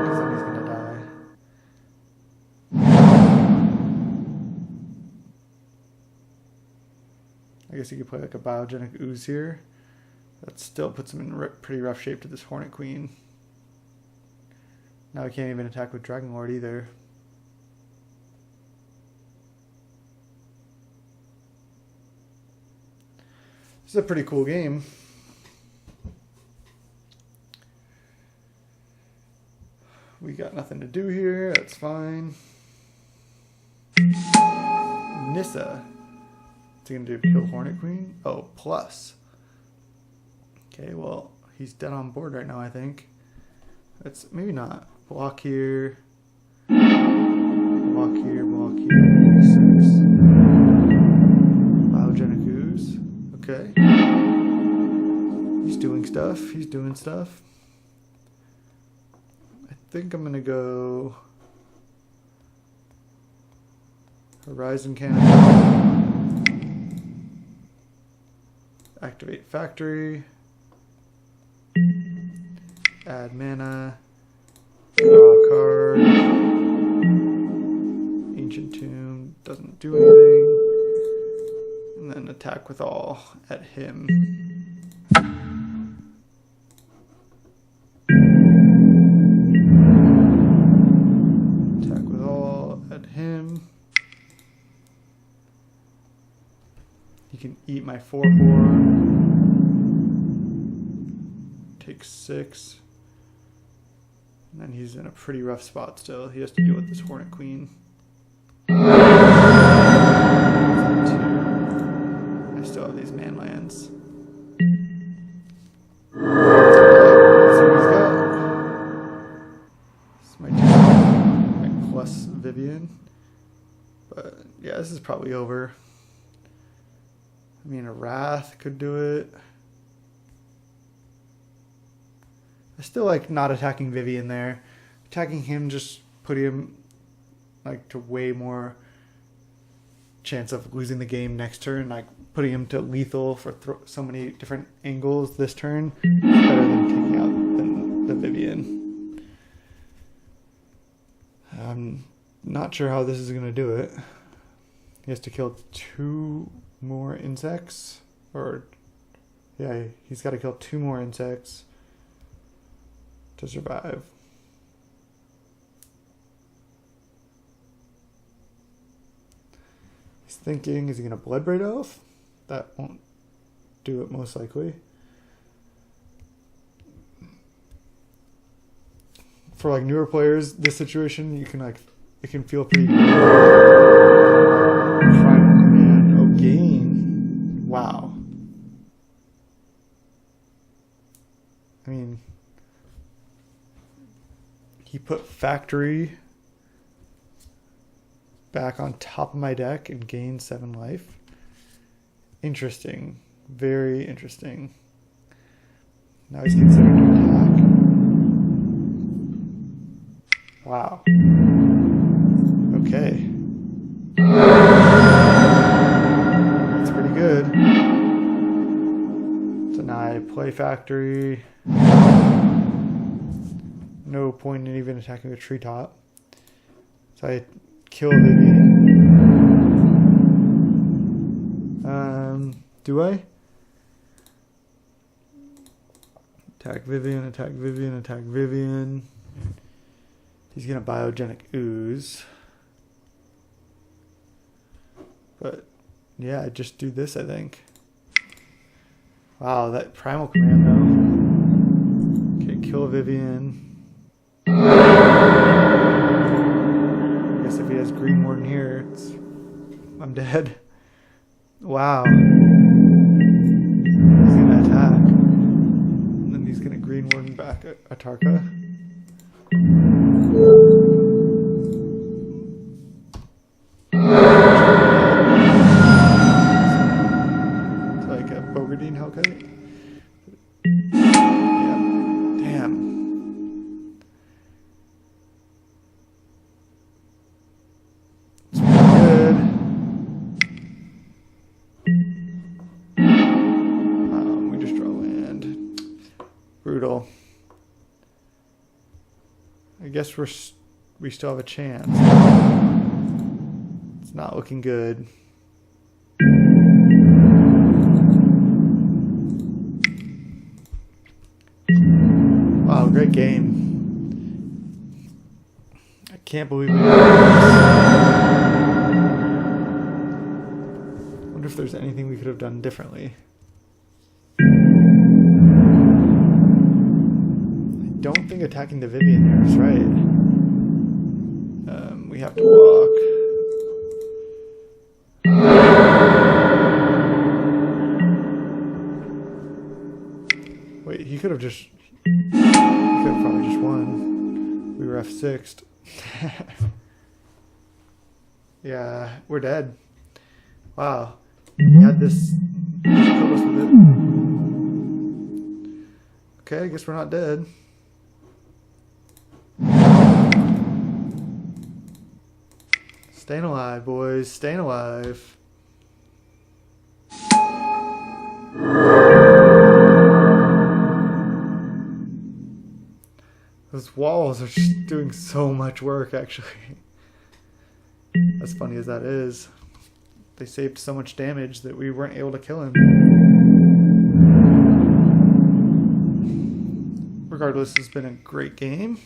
Because then he's gonna die. I guess he could play like a Biogenic Ooze here. That still puts him in pretty rough shape to this Hornet Queen. Now he can't even attack with Dragon Lord either. This is a pretty cool game. We got nothing to do here. That's fine. Nissa. What's he going to do? Kill Hornet Queen? Oh, plus. Okay, well, he's dead on board right now, I think. That's maybe not. Block here. Block here, block here. 6. Biogenic Ooze. Okay. He's doing stuff. He's doing stuff. I think I'm gonna go Horizon Cannon. Activate Factory. Add mana. Draw a card. Ancient Tomb doesn't do anything. And then attack with all at him. Attack with all at him. He can eat my 4/4. Take 6. And then he's in a pretty rough spot still. He has to deal with this Hornet Queen. I still have these man lands. Let's see what he's got. This might just be plus Vivien. But yeah, this is probably over. I mean, a Wrath could do it. I still like not attacking Vivien there. Attacking him just putting him like to way more chance of losing the game next turn. Like putting him to lethal for so many different angles this turn is better than taking out the Vivien. I'm not sure how this is going to do it. He has to kill 2 more insects. Or, yeah, he's got to kill 2 more insects to survive. He's thinking, is he going to Bloodbraid Elf? That won't do it most likely. For like newer players, this situation, you can like, it can feel pretty good. Primal Command. Oh, gain. Wow. I mean, he put Factory back on top of my deck and gained 7 life. Interesting. Very interesting. Now he's considering to attack. Wow. Okay. That's pretty good. So now I play Factory. No point in even attacking the treetop. So I kill Vivien. Do I? Attack Vivien, attack Vivien, attack Vivien. He's gonna Biogenic Ooze. But yeah, I just do this, I think. Wow, that Primal Command though. Okay, kill Vivien. I guess if he has Green Warden here, I'm dead. Wow. He's gonna attack. And then he's gonna Green Warden back at Atarka. It's like a Bogadine Hellkite. Yeah. Damn. Brutal. I guess we still have a chance. It's not looking good. great game. I can't believe we wonder if there's anything we could have done differently. I don't think attacking the Vivian there is right. We have to walk. Wait, he could have just... He could have probably just won. We were F6'd. Yeah, we're dead. Wow. We had this... Killed us with it. Okay, I guess we're not dead. Staying alive, boys. Staying alive. Those walls are just doing so much work, actually. As funny as that is. They saved so much damage that we weren't able to kill him. Regardless, it's been a great game.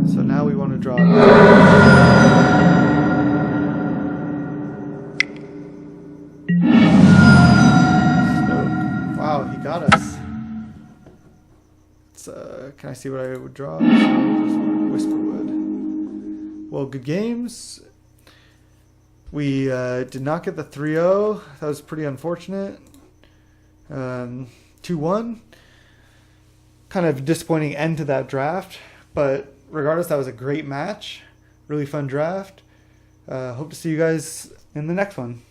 So now we want to draw. Wow, he got us. Can I see what I would draw? Whisperwood. Well, good games. We did not get the 3-0. That was pretty unfortunate. 2-1. Kind of disappointing end to that draft. But regardless, that was a great match. Really fun draft. Hope to see you guys in the next one.